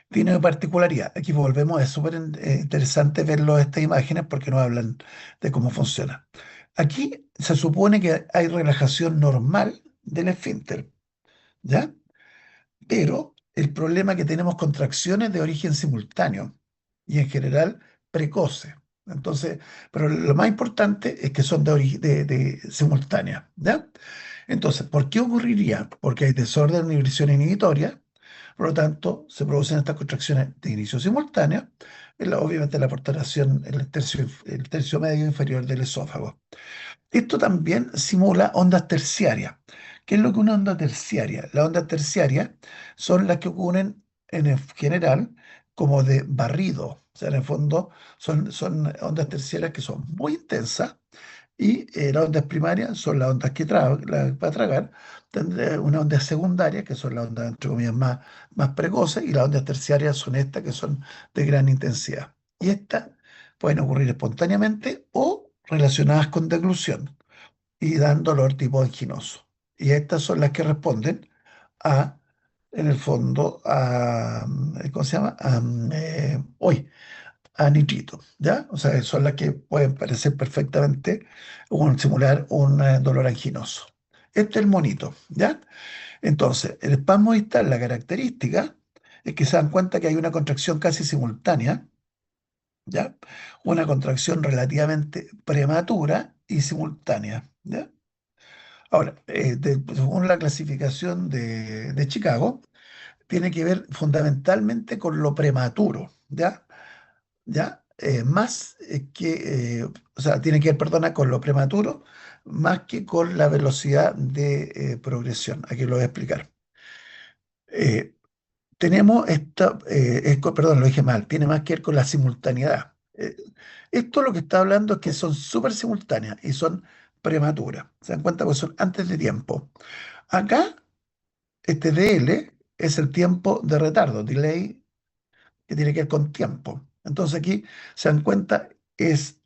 tiene una particularidad. Aquí volvemos, es súper interesante verlo estas imágenes porque nos hablan de cómo funciona. Aquí se supone que hay relajación normal del esfínter, ¿ya? Pero el problema es que tenemos contracciones de origen simultáneo y en general precoces. Entonces, pero lo más importante es que son de simultánea, ¿ya? Entonces, ¿por qué ocurriría? Porque hay desorden de inhibición inhibitoria, por lo tanto, se producen estas contracciones de inicio simultáneo, obviamente la portalación en el tercio medio inferior del esófago. Esto también simula ondas terciarias, ¿Qué es lo que una onda terciaria? Las ondas terciarias son las que ocurren en el general como de barrido. O sea, en el fondo son ondas terciarias que son muy intensas y las ondas primarias son las ondas que para tragar. Tendré una onda secundaria, que son las ondas, entre comillas, más precoces, y las ondas terciarias son estas, que son de gran intensidad. Y estas pueden ocurrir espontáneamente o relacionadas con deglución y dan dolor tipo anginoso. Y estas son las que responden a, en el fondo, ¿cómo se llama? A nitrito, ¿ya? O sea, son las que pueden parecer perfectamente simular un dolor anginoso. Este es el monito, ¿ya? Entonces, el espasmo distal, la característica es que se dan cuenta que hay una contracción casi simultánea, ¿ya? Una contracción relativamente prematura y simultánea, ¿ya? Ahora, según la clasificación de Chicago, tiene que ver fundamentalmente con lo prematuro, ¿ya? ¿Ya? Más o sea, tiene que ver, perdona, con lo prematuro, más que con la velocidad de progresión. Aquí lo voy a explicar. Eh, tenemos perdón, lo dije mal, tiene más que ver con la simultaneidad. Esto lo que está hablando es que son súper simultáneas y son prematuras. ¿Se dan cuenta? Porque son antes de tiempo. Acá, este DL es el tiempo de retardo, delay, que tiene que ver con tiempo. Entonces aquí se dan cuenta,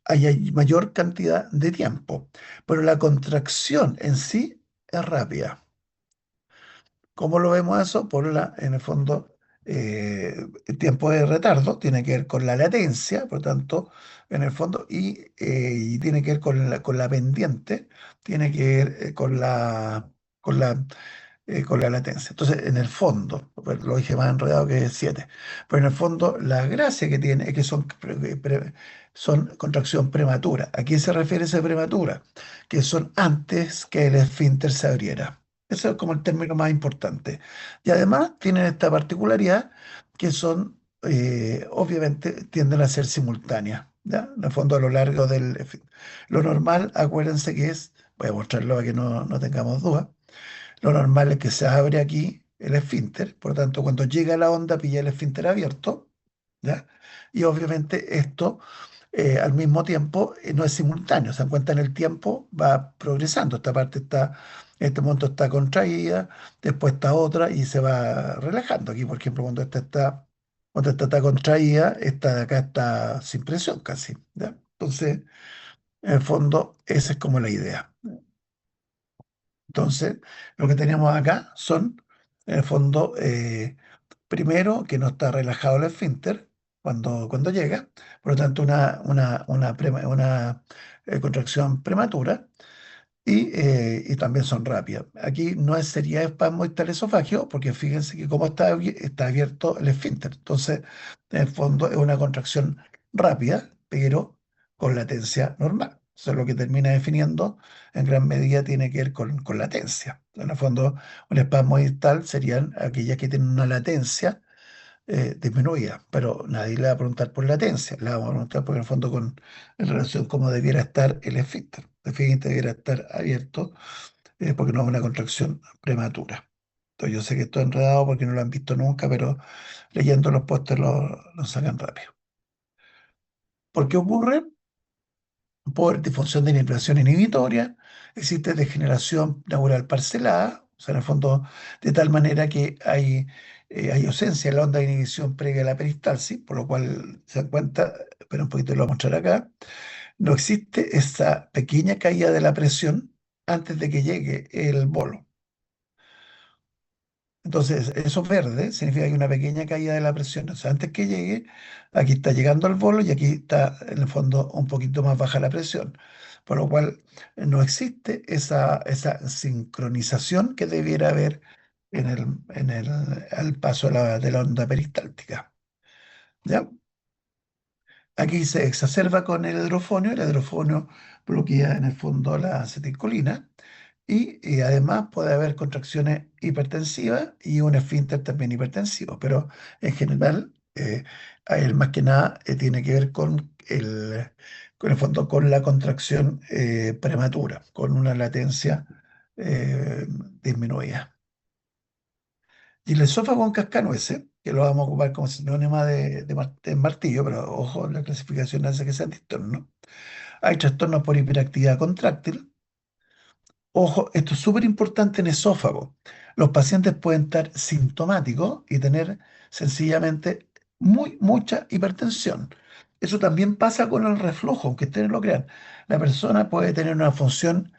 hay mayor cantidad de tiempo, pero la contracción en sí es rápida. ¿Cómo lo vemos eso? En el fondo, el tiempo de retardo tiene que ver con la latencia, por tanto, en el fondo, y tiene que ver con la pendiente, tiene que ver con la con la latencia. Entonces, en el fondo, pues, lo dije más enredado que 7, pero en el fondo la gracia que tiene es que son contracción prematura. ¿A qué se refiere esa prematura? Que son antes que el esfínter se abriera. Eso es como el término más importante. Y además tienen esta particularidad que son, obviamente, tienden a ser simultáneas. ¿Ya? En el fondo, a lo largo del... Lo normal, acuérdense que es, voy a mostrarlo para que no tengamos dudas, lo normal es que se abre aquí el esfínter, por lo tanto, cuando llega la onda, pilla el esfínter abierto, ¿ya? Y obviamente esto al mismo tiempo no es simultáneo, se dan cuenta en el tiempo, va progresando. Este momento está contraída, después está otra y se va relajando. Aquí, por ejemplo, cuando esta está contraída, esta de acá está sin presión casi, ¿ya? Entonces, en el fondo, esa es como la idea. Entonces, lo que tenemos acá son, en el fondo, primero, que no está relajado el esfínter cuando llega, por lo tanto, una contracción prematura, y también son rápidas. Aquí no sería espasmo esofágico, porque fíjense que como está abierto el esfínter. Entonces, en el fondo es una contracción rápida, pero con latencia normal. Eso es lo que termina definiendo, en gran medida tiene que ver con latencia. En el fondo, un espasmo distal serían aquellas que tienen una latencia disminuida, pero nadie le va a preguntar por latencia, le vamos a preguntar porque en el fondo en relación cómo debiera estar el esfínter. El esfínter debiera estar abierto porque no es una contracción prematura. Entonces yo sé que esto es enredado porque no lo han visto nunca, pero leyendo los pósteres lo sacan rápido. ¿Por qué ocurre? Por disfunción de inhibición inhibitoria, existe degeneración neural parcelada, o sea, en el fondo, de tal manera que hay ausencia de la onda de inhibición previa a la peristalsis, por lo cual se dan cuenta, pero un poquito lo voy a mostrar acá, no existe esa pequeña caída de la presión antes de que llegue el bolo. Entonces, eso verde significa que hay una pequeña caída de la presión. O sea, antes que llegue, aquí está llegando al bolo y aquí está, en el fondo, un poquito más baja la presión. Por lo cual, no existe esa sincronización que debiera haber al paso de la onda peristáltica. ¿Ya? Aquí se exacerba con el hidrofonio bloquea en el fondo la acetilcolina y además puede haber contracciones hipertensivas y un esfínter también hipertensivo, pero en general, a él más que nada tiene que ver con el fondo, con la contracción prematura, con una latencia eh, disminuida. Y el esófago en cascanueces, que lo vamos a ocupar como sinónimo de martillo, pero ojo, la clasificación hace que sean trastornos. Hay trastornos por hiperactividad contráctil. Ojo, esto es súper importante en esófago. Los pacientes pueden estar sintomáticos y tener sencillamente mucha hipertensión. Eso también pasa con el reflujo, aunque ustedes no lo crean. La persona puede tener una función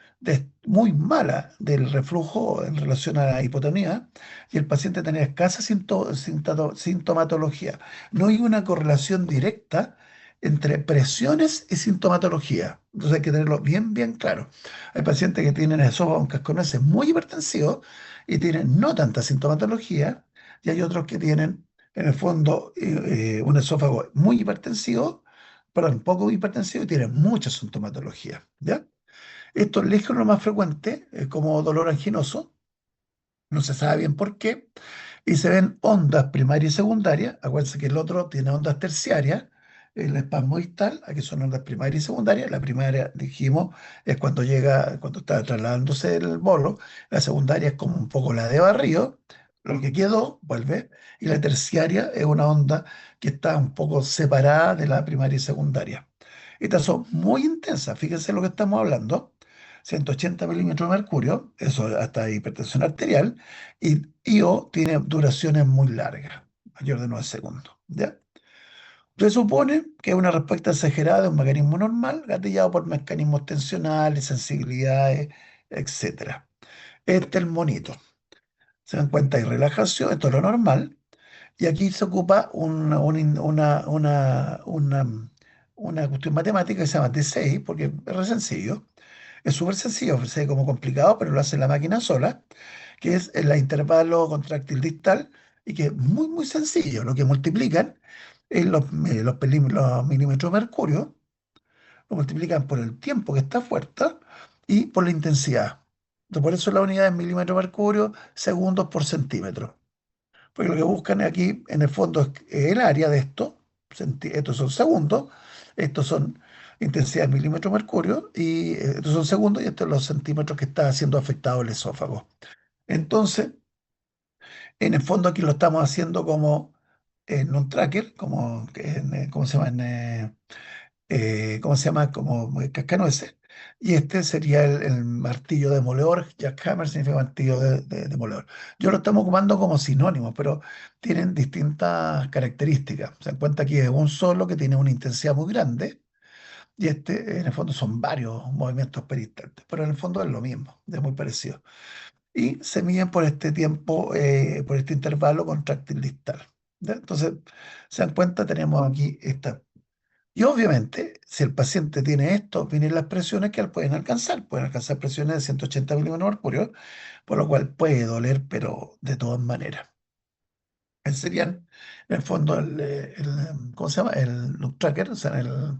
muy mala del reflujo en relación a la hipotonía y el paciente tener escasa sintomatología. No hay una correlación directa entre presiones y sintomatología. Entonces hay que tenerlo bien, bien claro. Hay pacientes que tienen esófago casconeses muy hipertensivos y tienen no tanta sintomatología, y hay otros que tienen, en el fondo, un esófago muy hipertensivo, perdón, poco hipertensivo y tienen mucha sintomatología, ¿ya? Esto es lejos lo más frecuente, como dolor anginoso, no se sabe bien por qué, y se ven ondas primarias y secundarias. Acuérdense que el otro tiene ondas terciarias, el espasmo distal, aquí son ondas primarias y secundarias. La primaria, dijimos, es cuando llega, cuando está trasladándose el bolo. La secundaria es como un poco la de barrio, lo que quedó, vuelve. Y la terciaria es una onda que está un poco separada de la primaria y secundaria. Estas son muy intensas, fíjense lo que estamos hablando. 180 milímetros de mercurio, eso hasta hipertensión arterial, y IO tiene duraciones muy largas, mayor de 9 segundos. ¿Ya? Presupone que es una respuesta exagerada de un mecanismo normal, gatillado por mecanismos tensionales, sensibilidades, etcétera. Este es el monito. Se dan cuenta, hay relajación, esto es lo normal, y aquí se ocupa una cuestión matemática que se llama T6, porque es re sencillo. Es súper sencillo, se ve como complicado, pero lo hace la máquina sola, que es el intervalo contráctil distal y que es muy, muy sencillo. Lo que multiplican es los milímetros de mercurio, lo multiplican por el tiempo que está fuerte y por la intensidad. Entonces, por eso la unidad es milímetro de mercurio, segundos por centímetro. Porque lo que buscan aquí, en el fondo, es el área de esto. Estos son segundos, estos son intensidad de milímetro de mercurio, y estos son segundos, y estos son los centímetros que está siendo afectado el esófago. Entonces, en el fondo aquí lo estamos haciendo como en un tracker, como ¿cómo se llama? ¿Cómo se llama? Como cascanueces. Y este sería el martillo demoledor. Jackhammer significa martillo demoledor. Yo lo estamos ocupando como sinónimo, pero tienen distintas características. Se dan cuenta que es un solo que tiene una intensidad muy grande, y este, en el fondo, son varios movimientos peristantes, pero en el fondo es lo mismo, es muy parecido. Y se miden por este tiempo, por este intervalo contráctil distal. ¿Ya? Entonces, se dan cuenta, tenemos aquí esta. Y obviamente, si el paciente tiene esto, vienen las presiones que pueden alcanzar presiones de 180 milímetros de mercurio, por lo cual puede doler, pero de todas maneras. Serían, en el fondo, ¿cómo se llama? El loop tracker, o sea, el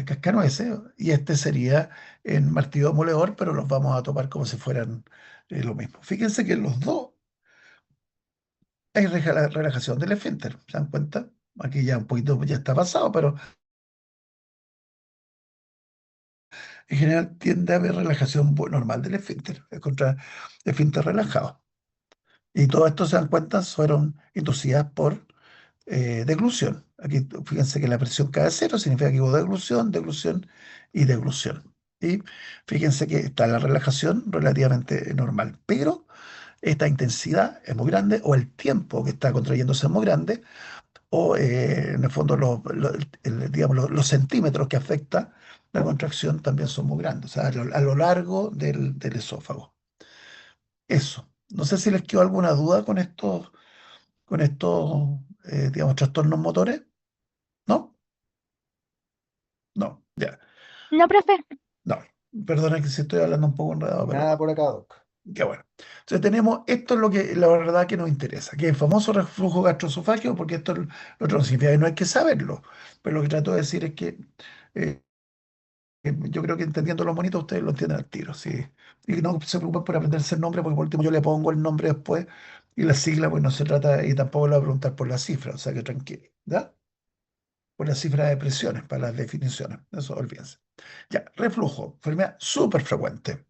cascanueces, y este sería el martillo demoledor, pero los vamos a tomar como si fueran lo mismo. Fíjense que en los dos hay relajación del esfínter, ¿se dan cuenta? Aquí ya un poquito ya está pasado, pero en general tiende a haber relajación normal del esfínter, contra el esfínter relajado. Y todo esto, se dan cuenta, fueron inducidas por deglución. Aquí fíjense que la presión cae a cero, significa que hubo deglución, deglución y deglución. Y fíjense que está la relajación relativamente normal, pero esta intensidad es muy grande, o el tiempo que está contrayéndose es muy grande, o en el fondo digamos, los centímetros que afecta la contracción también son muy grandes, o sea, a lo largo del esófago. Eso. No sé si les quedó alguna duda con estos, digamos, trastornos motores. ¿No? No, ya. No, profe. No. Perdona que si estoy hablando un poco enredado, pero Nada por acá, Doc. qué bueno. Entonces tenemos, esto es lo que la verdad que nos interesa, que es el famoso reflujo gastroesofágico, porque esto lo otro no significa que no hay que saberlo, pero lo que trato de decir es eh, que yo creo que entendiendo los monitos ustedes lo entienden al tiro, sí. Y no se preocupen por aprenderse el nombre, porque por último yo le pongo el nombre después y la sigla, pues no se trata, y tampoco le voy a preguntar por la cifra, o sea que tranquilo, ¿ya? Por la cifra de presiones, para las definiciones, eso olvídense. Ya, reflujo, enfermedad súper frecuente.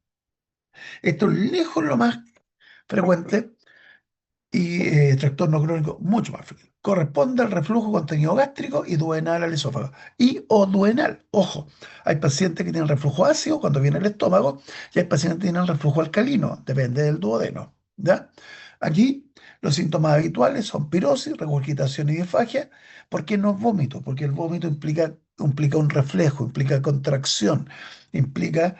Esto es lejos lo más frecuente y trastorno crónico mucho más frecuente. Corresponde al reflujo contenido gástrico y duodenal al esófago. Y o duodenal, ojo, hay pacientes que tienen reflujo ácido cuando viene el estómago y hay pacientes que tienen reflujo alcalino, depende del duodeno. ¿Ya? Aquí los síntomas habituales son pirosis, regurgitación y disfagia. ¿Por qué no es vómito? Porque el vómito implica un reflejo, implica contracción, implica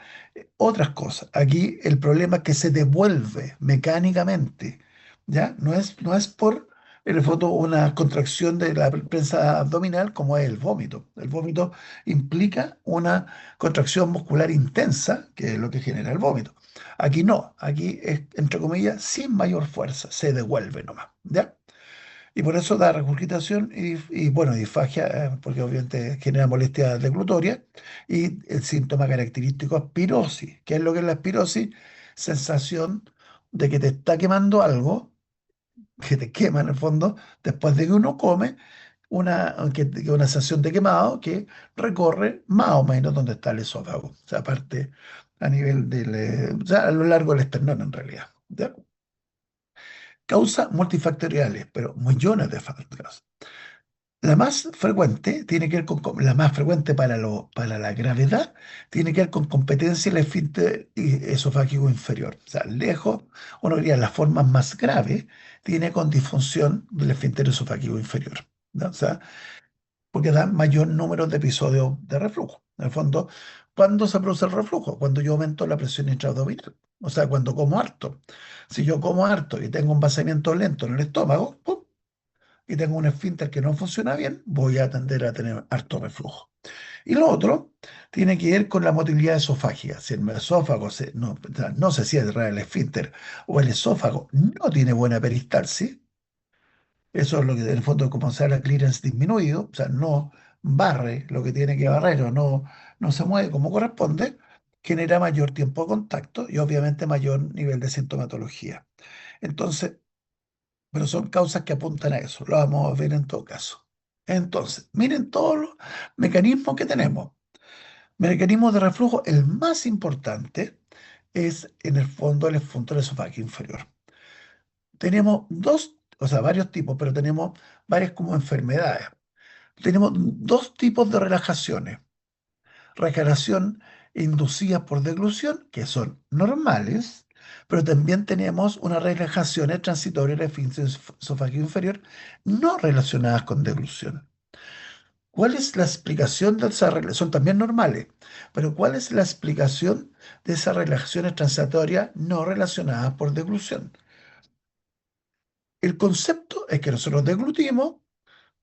otras cosas. Aquí el problema es que se devuelve mecánicamente. ¿Ya? No es por, en el fondo, una contracción de la prensa abdominal como es el vómito. El vómito implica una contracción muscular intensa, que es lo que genera el vómito. Aquí no, aquí es, entre comillas, sin mayor fuerza, se devuelve nomás, ¿ya? Y por eso da regurgitación bueno, disfagia, porque obviamente genera molestia deglutoria, y el síntoma característico es pirosis. ¿Qué es lo que es la espirosis? Sensación de que te está quemando algo que te quema en el fondo después de que uno come, que una sensación de quemado que recorre más o menos donde está el esófago, o sea, parte a nivel o sea, a lo largo del esternón en realidad. ¿Ya? Causas multifactoriales, pero millones de factores. La más frecuente tiene que ver la más frecuente para la gravedad, tiene que ver con competencia del esfínter esofágico inferior. O sea, lejos, uno diría las formas más graves, tiene con disfunción del esfínter esofágico inferior. ¿No? O sea, porque dan mayor número de episodios de reflujo. En el fondo, ¿cuándo se produce el reflujo? Cuando yo aumento la presión intraabdominal. O sea, cuando como harto. Si yo como harto y tengo un vaciamiento lento en el estómago, ¡pum! Y tengo un esfínter que no funciona bien, voy a tender a tener harto reflujo. Y lo otro tiene que ver con la motilidad esofágica. Si el esófago no, o sea, no se cierra el esfínter o el esófago no tiene buena peristalsis, eso es lo que en el fondo es como se la clearance disminuido, o sea, no barre lo que tiene que barrer o no se mueve como corresponde, genera mayor tiempo de contacto y obviamente mayor nivel de sintomatología. Entonces, pero son causas que apuntan a eso, lo vamos a ver en todo caso. Entonces, miren todos los mecanismos que tenemos. Mecanismos de reflujo, el más importante es en el fondo el esfínter esofágico inferior. Tenemos dos, o sea, varios tipos, pero tenemos varias como enfermedades. Tenemos dos tipos de relajaciones. Relajación inducida por deglución, que son normales, pero también tenemos unas relajaciones transitorias del esfínter esofágico inferior no relacionadas con deglución. ¿Cuál es la explicación de esa relación? Son también normales, pero ¿cuál es la explicación de esas relajaciones transitorias no relacionadas por deglución? El concepto es que nosotros deglutimos,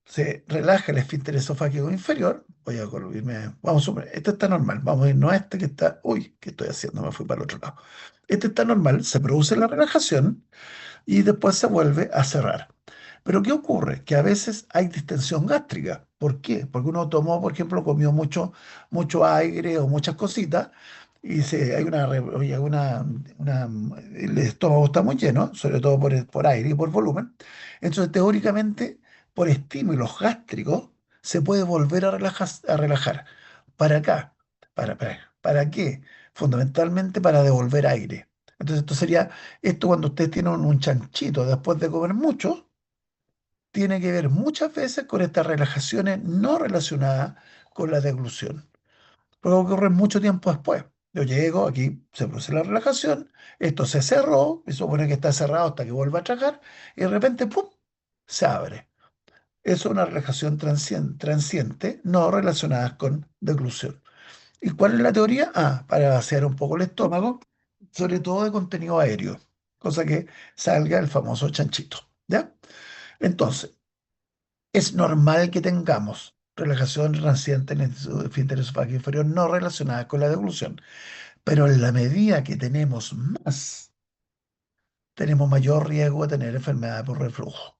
se relaja el esfínter esofágico inferior. Voy a irme, vamos a suponer, este está normal, vamos a irnos a este que está, uy, ¿qué estoy haciendo? Me fui para el otro lado. Este está normal, se produce la relajación y después se vuelve a cerrar. Pero ¿qué ocurre? Que a veces hay distensión gástrica. ¿Por qué? Porque uno tomó, por ejemplo, comió mucho aire o muchas cositas y hay el estómago está muy lleno, sobre todo por aire y por volumen. Entonces, teóricamente, por estímulos gástricos, se puede volver a relajar. ¿Para acá? ¿Para qué? Fundamentalmente para devolver aire. Entonces, esto cuando ustedes tienen un chanchito después de comer mucho, tiene que ver muchas veces con estas relajaciones no relacionadas con la deglución. Puede ocurrir mucho tiempo después. Yo llego, aquí se produce la relajación, esto se cerró, se supone que está cerrado hasta que vuelva a tragar, y de repente, ¡pum!, se abre. Eso es una relajación transiente no relacionada con deglución. ¿Y cuál es la teoría? Para vaciar un poco el estómago, sobre todo de contenido aéreo, cosa que salga el famoso chanchito, ¿ya? Entonces, es normal que tengamos relajación transciente en el esfínter esofágico inferior no relacionada con la deglución, pero en la medida que tenemos mayor riesgo de tener enfermedad por reflujo.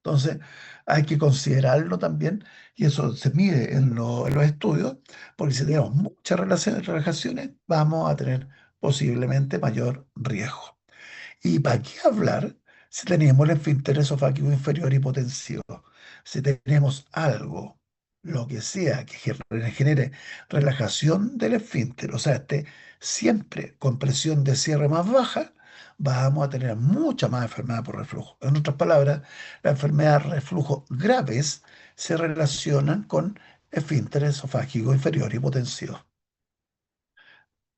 Entonces, hay que considerarlo también, y eso se mide en los estudios, porque si tenemos muchas relajaciones, vamos a tener posiblemente mayor riesgo. ¿Y para qué hablar si tenemos el esfínter esofágico inferior hipotensivo? Si tenemos algo lo que sea que genere relajación del esfínter, o sea, esté siempre con presión de cierre más baja, vamos a tener mucha más enfermedad por reflujo. En otras palabras, las enfermedades de reflujo graves se relacionan con esfínteres esofágico inferior hipotensivos.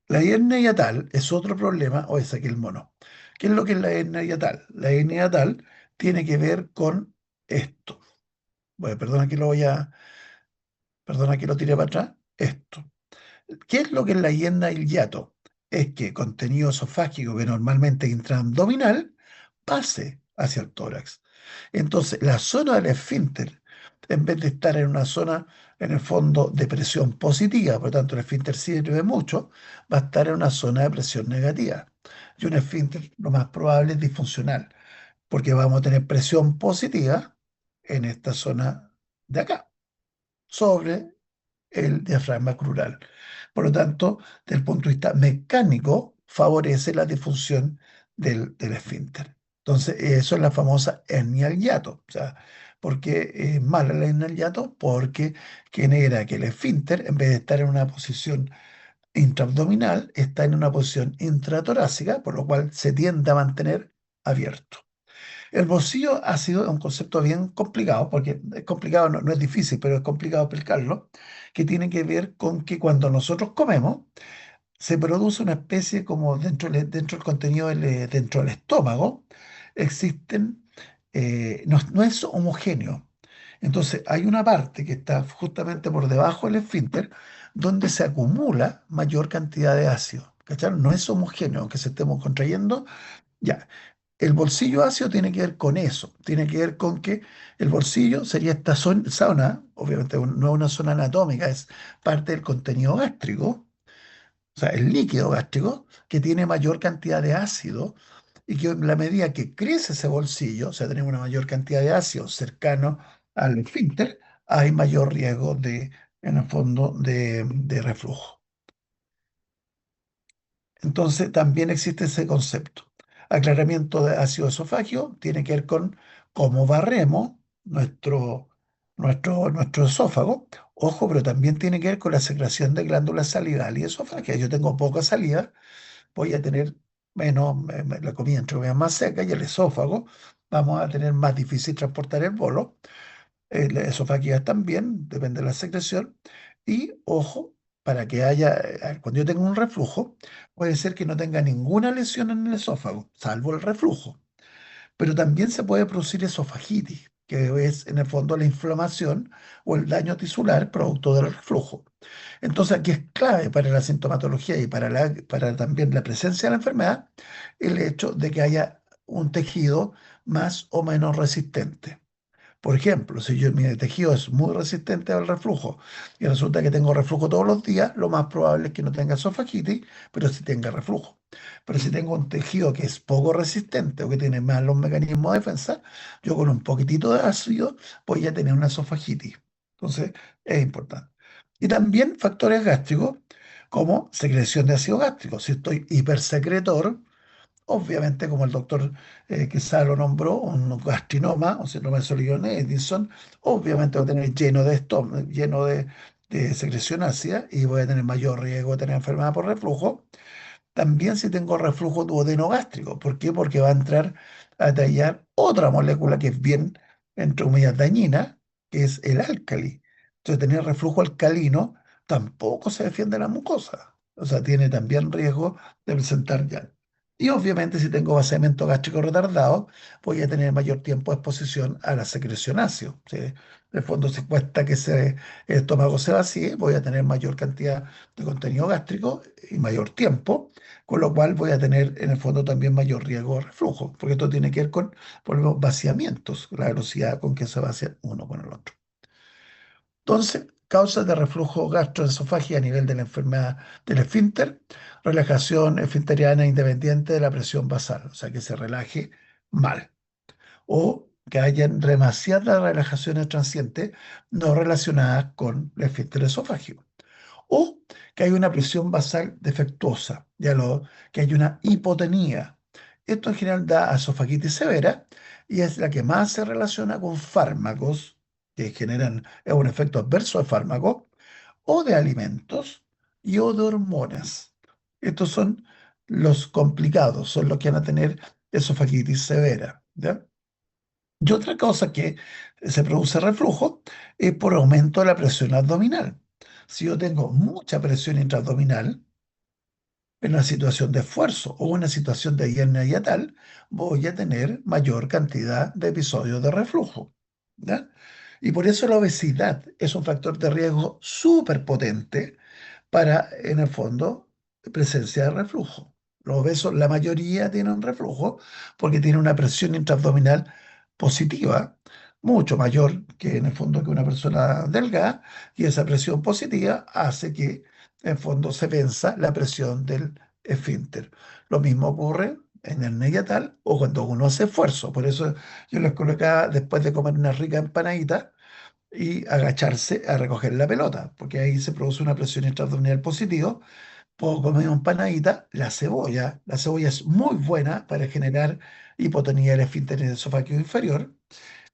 La hernia hiatal es otro problema, o es aquí el mono. ¿Qué es lo que es la hernia hiatal? La hernia hiatal tiene que ver con esto. Bueno, perdona que lo tire para atrás. Esto. ¿Qué es lo que es la hiena y el hiato? Es que contenido esofágico que normalmente es intraabdominal pase hacia el tórax. Entonces, la zona del esfínter, en vez de estar en una zona, en el fondo, de presión positiva, por lo tanto el esfínter sirve mucho, va a estar en una zona de presión negativa. Y un esfínter lo más probable es disfuncional, porque vamos a tener presión positiva en esta zona de acá, sobre el diafragma crural. Por lo tanto, desde el punto de vista mecánico, favorece la difusión del esfínter. Entonces, eso es la famosa hernia al hiato. O sea, ¿por qué es mala la hernia al hiato? Porque genera que el esfínter, en vez de estar en una posición intraabdominal, está en una posición intratorácica, por lo cual se tiende a mantener abierto. El bolsillo ácido es un concepto bien complicado, porque es complicado, no es difícil, pero es complicado explicarlo, que tiene que ver con que cuando nosotros comemos, se produce una especie como dentro del contenido dentro del estómago, existen, no es homogéneo. Entonces, hay una parte que está justamente por debajo del esfínter, donde se acumula mayor cantidad de ácido. ¿Cachai? No es homogéneo, aunque se estemos contrayendo, ya. El bolsillo ácido tiene que ver con eso, tiene que ver con que el bolsillo sería esta zona, obviamente no es una zona anatómica, es parte del contenido gástrico, o sea, el líquido gástrico, que tiene mayor cantidad de ácido y que en la medida que crece ese bolsillo, o sea, tenemos una mayor cantidad de ácido cercano al esfínter, hay mayor riesgo en el fondo, de reflujo. Entonces, también existe ese concepto. Aclaramiento de ácido esofágico tiene que ver con cómo barremos nuestro esófago. Ojo, pero también tiene que ver con la secreción de glándulas salivales y esofágicas. Yo tengo poca saliva, voy a tener menos, la comida entre comillas más seca y el esófago vamos a tener más difícil transportar el bolo. La esofágica también, depende de la secreción. Y ojo, para que haya, cuando yo tenga un reflujo, puede ser que no tenga ninguna lesión en el esófago, salvo el reflujo. Pero también se puede producir esofagitis, que es en el fondo la inflamación o el daño tisular producto del reflujo. Entonces aquí es clave para la sintomatología y para también la presencia de la enfermedad el hecho de que haya un tejido más o menos resistente. Por ejemplo, si mi tejido es muy resistente al reflujo y resulta que tengo reflujo todos los días, lo más probable es que no tenga esofagitis, pero sí tenga reflujo. Pero si tengo un tejido que es poco resistente o que tiene más los mecanismos de defensa, yo con un poquitito de ácido voy a tener una esofagitis. Entonces, es importante. Y también factores gástricos como secreción de ácido gástrico. Si estoy hipersecretor, obviamente, como el doctor quizá lo nombró, un gastrinoma o síndrome de Soligo-Edison, obviamente va a tener lleno de estómago, lleno de secreción ácida y voy a tener mayor riesgo de tener enfermedad por reflujo. También si tengo reflujo duodenogástrico. ¿Por qué? Porque va a entrar a tallar otra molécula que es bien, entre comillas, dañina, que es el álcali. Entonces, tener reflujo alcalino tampoco se defiende la mucosa. O sea, tiene también riesgo de presentar ya. Y obviamente si tengo vaciamiento gástrico retardado, voy a tener mayor tiempo de exposición a la secreción ácido. ¿Sí? En el fondo, si cuesta que el estómago se vacíe, voy a tener mayor cantidad de contenido gástrico y mayor tiempo, con lo cual voy a tener en el fondo también mayor riesgo de reflujo, porque esto tiene que ver con, por ejemplo, vaciamientos, la velocidad con que se vacía uno con el otro. Entonces, causas de reflujo gastroesofágico a nivel de la enfermedad del esfínter, relajación esfinteriana independiente de la presión basal, o sea, que se relaje mal, o que hayan demasiadas relajaciones transientes no relacionadas con el esfínter esofágico o que hay una presión basal defectuosa, que hay una hipotenía. Esto en general da a esofagitis severa y es la que más se relaciona con fármacos, que generan es un efecto adverso de fármacos, o de alimentos y o de hormonas. Estos son los complicados, son los que van a tener esofagitis severa, ¿ya? Y otra cosa que se produce reflujo es por aumento de la presión abdominal. Si yo tengo mucha presión intraabdominal, en una situación de esfuerzo o una situación de hernia hiatal, voy a tener mayor cantidad de episodios de reflujo, ¿ya? Y por eso la obesidad es un factor de riesgo súper potente para, en el fondo, presencia de reflujo. Los obesos, la mayoría tienen reflujo porque tienen una presión intraabdominal positiva, mucho mayor que en el fondo que una persona delgada, y esa presión positiva hace que en el fondo se venza la presión del esfínter. Lo mismo ocurre en el neonatal o cuando uno hace esfuerzo. Por eso yo les colocaba después de comer una rica empanadita y agacharse a recoger la pelota, porque ahí se produce una presión intraabdominal positiva. Puedo comer una empanadita, la cebolla es muy buena para generar hipotonía del esfínter esofágico inferior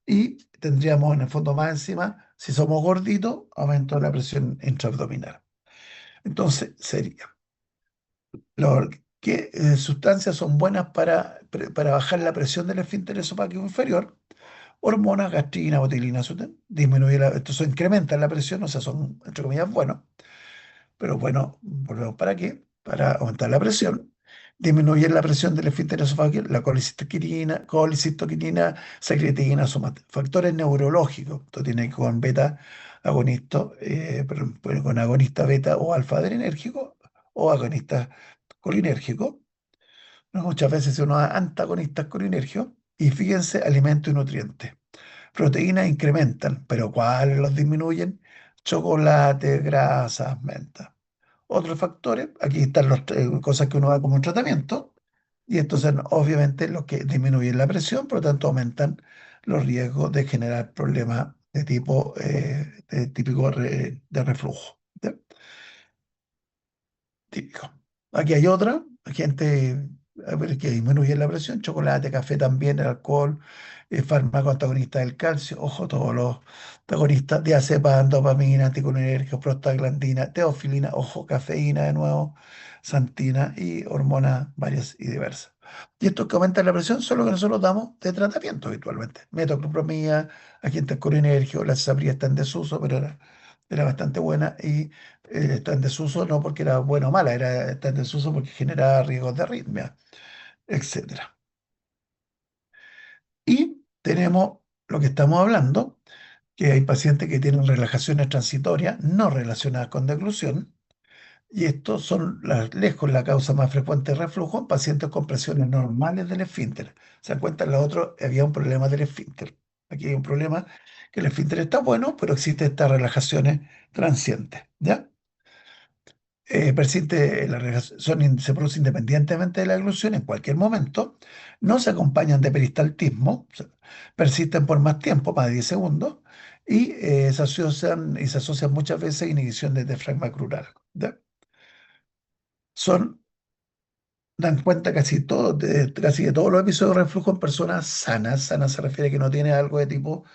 y tendríamos en el fondo más encima, si somos gorditos, aumento de la presión intraabdominal. Entonces sería, lo- ¿qué sustancias son buenas para bajar la presión del esfínter esofágico inferior? Hormonas, gastrina, botilina, disminuye esto incrementa la presión, o sea, son, entre comillas, buenos. Pero bueno, volvemos para qué, para aumentar la presión, disminuir la presión del esfínter esofágico, la colicistoquinina, secretina, factores neurológicos. Esto tiene que ver con beta agonista, pero con agonista beta o alfa adrenérgico o agonista colinérgico. ¿No? Muchas veces uno da antagonistas colinérgicos y fíjense, alimentos y nutrientes. Proteínas incrementan, pero ¿cuáles los disminuyen? Chocolate, grasas, menta. Otros factores, aquí están las cosas que uno da como un tratamiento, y entonces obviamente los que disminuyen la presión, por lo tanto aumentan los riesgos de generar problemas de tipo de típico de reflujo. ¿Ya? Típico. Aquí hay otra, gente a ver, que disminuye la presión, chocolate, café también, el alcohol, fármacos antagonistas del calcio, ojo, todos los antagonistas, diazepam, dopamina, anticolinérgicos, prostaglandina, teofilina, ojo, cafeína de nuevo, santina y hormonas varias y diversas. Y estos que aumentan la presión son los que nosotros damos de tratamiento habitualmente. Metoclopramida, agentes colinérgicos, la cisaprida está en desuso, pero era bastante buena y está en desuso no porque era buena o mala, está en desuso porque generaba riesgos de arritmia, etcétera. Y tenemos lo que estamos hablando, que hay pacientes que tienen relajaciones transitorias no relacionadas con deglución, y estos son lejos la causa más frecuente de reflujo en pacientes con presiones normales del esfínter. ¿Se dan cuenta? En la otra había un problema del esfínter. Aquí hay un problema que el esfínter está bueno, pero existen estas relajaciones transientes, ¿ya? Persiste la relación, se produce independientemente de la eglución en cualquier momento, no se acompañan de peristaltismo, o sea, persisten por más tiempo, más de 10 segundos, y se asocian muchas veces a inhibición del diafragma crural. ¿Ya? Son, dan cuenta casi de todos los episodios de reflujo en personas sanas. Sanas se refiere a que no tiene algo de tipo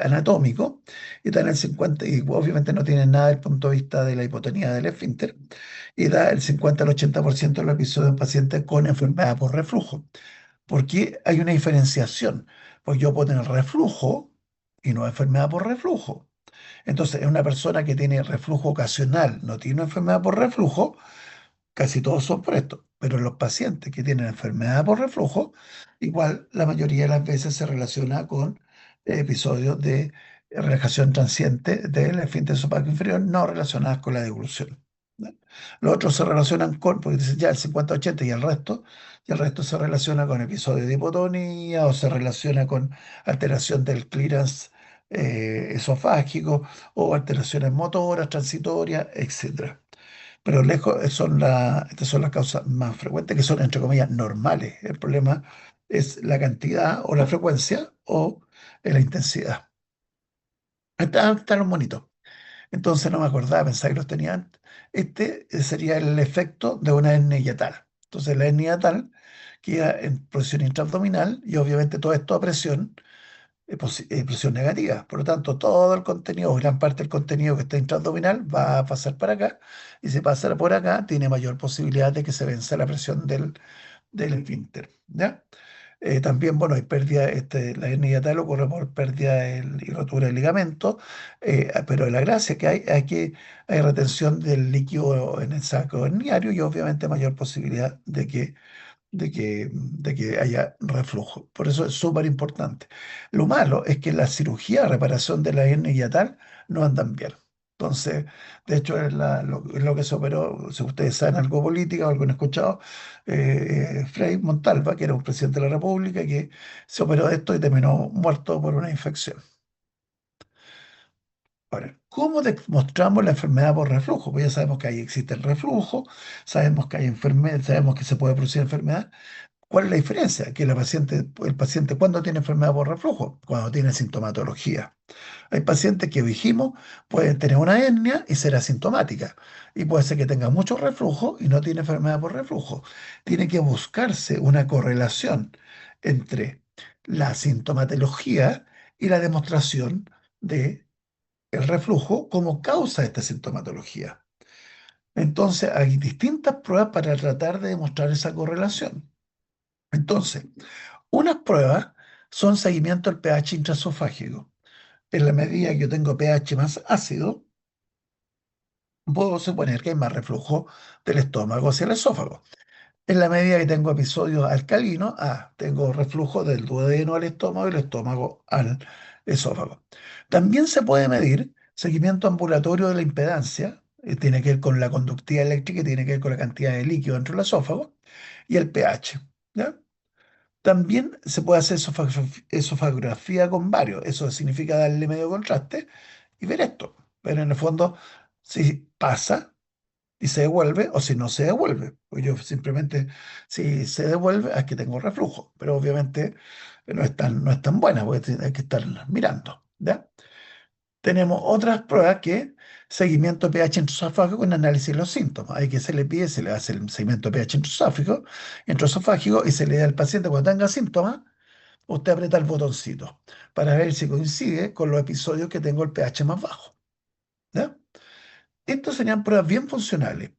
anatómico, y dan el 50, y obviamente no tienen nada desde el punto de vista de la hipotonía del esfínter, y da el 50 al 80% de los episodios en pacientes con enfermedad por reflujo. ¿Por qué hay una diferenciación? Pues yo puedo tener reflujo y no enfermedad por reflujo. Entonces, en una persona que tiene reflujo ocasional, no tiene una enfermedad por reflujo, casi todos son por esto, pero los pacientes que tienen enfermedad por reflujo, igual la mayoría de las veces se relaciona con episodios de relajación transiente del esfínter esofágico inferior no relacionadas con la deglución. ¿No? Los otros se relacionan con, porque dicen ya el 50-80 y el resto se relaciona con episodios de hipotonía o se relaciona con alteración del clearance esofágico o alteraciones motoras, transitorias, etcétera. Pero lejos estas son las causas más frecuentes, que son, entre comillas, normales. El problema es la cantidad o la frecuencia o la intensidad. Están los monitos. Entonces no me acordaba, pensaba que los tenía antes. Este sería el efecto de una hernia yatal. Entonces la hernia yatal queda en posición intraabdominal y obviamente todo esto a presión presión negativa. Por lo tanto, todo el contenido, o gran parte del contenido que está intraabdominal va a pasar para acá, y si pasa por acá, tiene mayor posibilidad de que se venza la presión del esfínter, ¿ya? También, bueno, hay pérdida, la hernia hiatal ocurre por pérdida y rotura del ligamento, pero la gracia que hay que hay retención del líquido en el saco herniario, y obviamente mayor posibilidad de que haya reflujo. Por eso es súper importante. Lo malo es que la cirugía de reparación de la hernia hiatal no andan bien. Entonces, de hecho, es lo que se operó, si ustedes saben algo de política o algo han escuchado, Frei Montalva, que era un presidente de la República, que se operó de esto y terminó muerto por una infección. Ahora, ¿cómo demostramos la enfermedad por reflujo? Pues ya sabemos que ahí existe el reflujo, sabemos que hay enfermedad, sabemos que se puede producir enfermedad. ¿Cuál es la diferencia? Que el paciente, ¿cuándo tiene enfermedad por reflujo? Cuando tiene sintomatología. Hay pacientes que dijimos pueden tener una hernia y ser asintomática. Y puede ser que tenga mucho reflujo y no tiene enfermedad por reflujo. Tiene que buscarse una correlación entre la sintomatología y la demostración de el reflujo como causa de esta sintomatología. Entonces, hay distintas pruebas para tratar de demostrar esa correlación. Entonces, unas pruebas son seguimiento del pH intraesofágico. En la medida que yo tengo pH más ácido, puedo suponer que hay más reflujo del estómago hacia el esófago. En la medida que tengo episodios alcalinos, tengo reflujo del duodeno al estómago y el estómago al esófago. También se puede medir seguimiento ambulatorio de la impedancia, tiene que ver con la conductividad eléctrica, y tiene que ver con la cantidad de líquido dentro del esófago, y el pH. ¿Ya? También se puede hacer esofagografía con varios. Eso significa darle medio contraste y ver esto. Pero en el fondo, si pasa y se devuelve o si no se devuelve. Pues yo simplemente, si se devuelve, es que tengo reflujo. Pero obviamente no es tan buena, porque hay que estar mirando. ¿Ya? Tenemos otras pruebas que seguimiento de pH intraesofágico con análisis de los síntomas. Hay que se le hace el seguimiento de pH intraesofágico y se le da al paciente cuando tenga síntomas, usted aprieta el botoncito para ver si coincide con los episodios que tengo el pH más bajo. ¿Ya? Estos serían pruebas bien funcionales.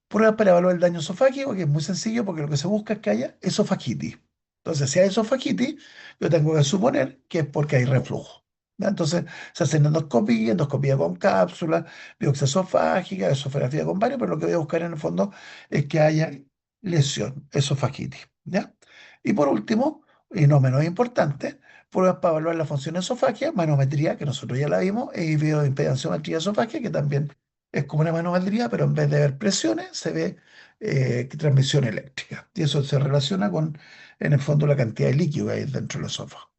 Pruebas para evaluar el daño esofágico, que es muy sencillo porque lo que se busca es que haya esofagitis. Entonces, si hay esofagitis, yo tengo que suponer que es porque hay reflujo. ¿Ya? Entonces, se hacen endoscopía con cápsula, biopsia esofágica, esofagografía con varios, pero lo que voy a buscar en el fondo es que haya lesión, esofagitis. ¿Ya? Y por último, y no menos importante, pruebas para evaluar la función esofágica, manometría, que nosotros ya la vimos, y bioimpedanciometría esofágica, que también es como una manometría, pero en vez de ver presiones, se ve transmisión eléctrica. Y eso se relaciona con, en el fondo, la cantidad de líquido que hay dentro del esófago.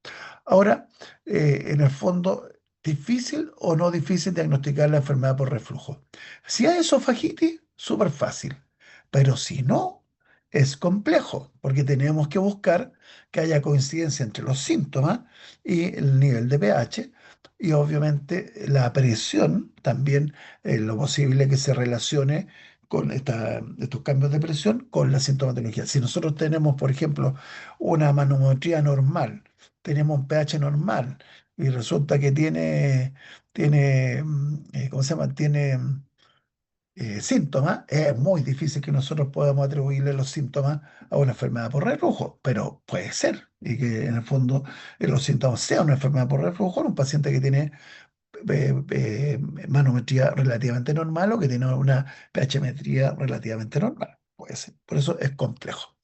Ahora, en el fondo, ¿difícil o no difícil diagnosticar la enfermedad por reflujo? Si hay esofagitis, súper fácil. Pero si no, es complejo, porque tenemos que buscar que haya coincidencia entre los síntomas y el nivel de pH. Y obviamente la presión también, lo posible que se relacione con estos cambios de presión con la sintomatología. Si nosotros tenemos, por ejemplo, una manometría normal, tenemos un pH normal y resulta que ¿cómo se llama? Tiene síntomas, es muy difícil que nosotros podamos atribuirle los síntomas a una enfermedad por reflujo, pero puede ser, y que en el fondo los síntomas sean una enfermedad por reflujo en un paciente que tiene manometría relativamente normal o que tiene una pHmetría relativamente normal. Puede ser. Por eso es complejo.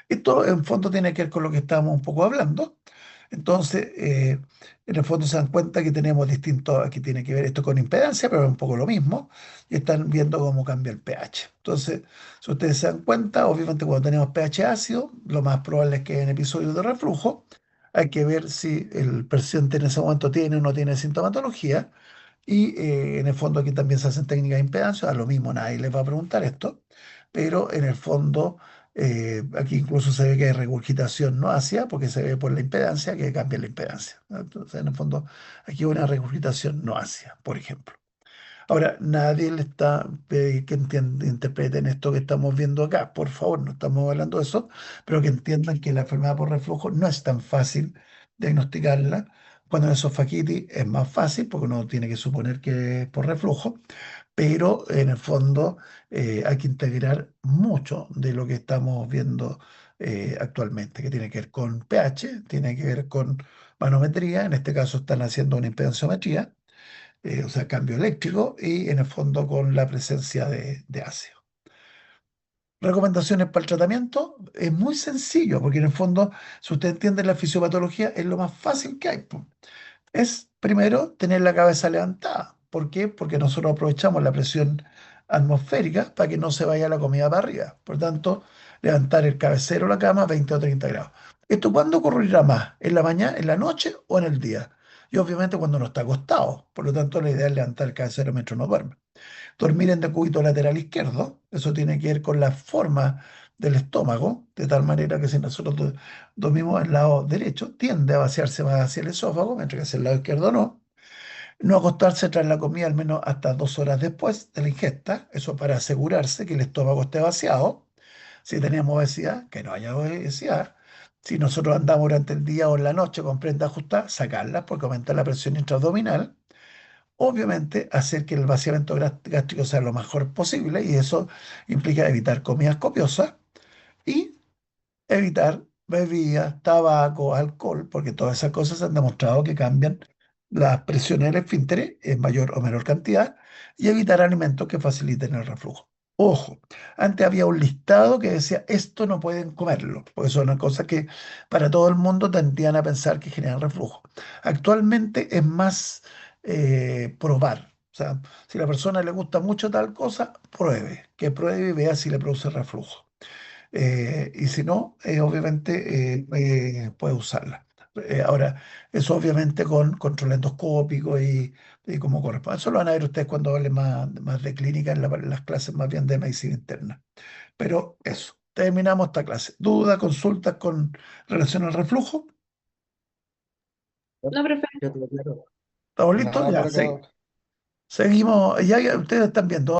Esto en fondo tiene que ver con lo que estábamos un poco hablando. Entonces, en el fondo se dan cuenta que tenemos distintos, aquí tiene que ver esto con impedancia, pero es un poco lo mismo, y están viendo cómo cambia el pH. Entonces, si ustedes se dan cuenta, obviamente cuando tenemos pH ácido, lo más probable es que en episodios de reflujo hay que ver si el paciente en ese momento tiene o no tiene sintomatología, y en el fondo aquí también se hacen técnicas de impedancia, a lo mismo nadie les va a preguntar esto, pero en el fondo aquí incluso se ve que hay regurgitación no ácida porque se ve por la impedancia que cambia la impedancia, ¿no? Entonces en el fondo aquí hay una regurgitación no ácida, por ejemplo. Ahora, nadie le está que interpreten esto que estamos viendo acá, por favor, no estamos hablando de eso, pero que entiendan que la enfermedad por reflujo no es tan fácil diagnosticarla Cuando la esofagitis es más fácil porque uno tiene que suponer que es por reflujo, pero en el fondo hay que integrar mucho de lo que estamos viendo actualmente, que tiene que ver con pH, tiene que ver con manometría, en este caso están haciendo una impedanciometría, o sea, cambio eléctrico, y en el fondo con la presencia de ácido. Recomendaciones para el tratamiento es muy sencillo, porque en el fondo, si usted entiende la fisiopatología, es lo más fácil que hay, po. Es primero tener la cabeza levantada. ¿Por qué? Porque nosotros aprovechamos la presión atmosférica para que no se vaya la comida para arriba. Por tanto, levantar el cabecero de la cama 20 o 30 grados. ¿Esto cuándo ocurrirá más? ¿En la mañana, en la noche o en el día? Y obviamente cuando no está acostado. Por lo tanto, la idea es levantar el cabecero mientras no duerme. Dormir en decúbito lateral izquierdo, eso tiene que ver con la forma del estómago, de tal manera que si nosotros dormimos al lado derecho, tiende a vaciarse más hacia el esófago, mientras que hacia el lado izquierdo no. No acostarse tras la comida al menos hasta 2 horas después de la ingesta, eso para asegurarse que el estómago esté vaciado. Si tenemos obesidad, que no haya obesidad. Si nosotros andamos durante el día o en la noche con prenda ajustada, sacarlas porque aumenta la presión intraabdominal. Obviamente, hacer que el vaciamiento gástrico sea lo mejor posible y eso implica evitar comidas copiosas y evitar bebidas, tabaco, alcohol, porque todas esas cosas se han demostrado que cambian las presiones del esfínter en mayor o menor cantidad y evitar alimentos que faciliten el reflujo. Ojo, antes había un listado que decía esto no pueden comerlo, porque son cosas que para todo el mundo tendían a pensar que generan reflujo. Actualmente es más probar. O sea, si a la persona le gusta mucho tal cosa, que pruebe y vea si le produce reflujo. Y si no, obviamente puede usarla. Ahora, eso obviamente con control endoscópico y como corresponde. Eso lo van a ver ustedes cuando hablen más de clínica en las clases más bien de medicina interna. Pero eso, terminamos esta clase. ¿Dudas, consultas con relación al reflujo? No, profe. Ya te lo aclaro. ¿Estamos listos? Nada Ya, por acá. seguimos. Ya ustedes están viendo.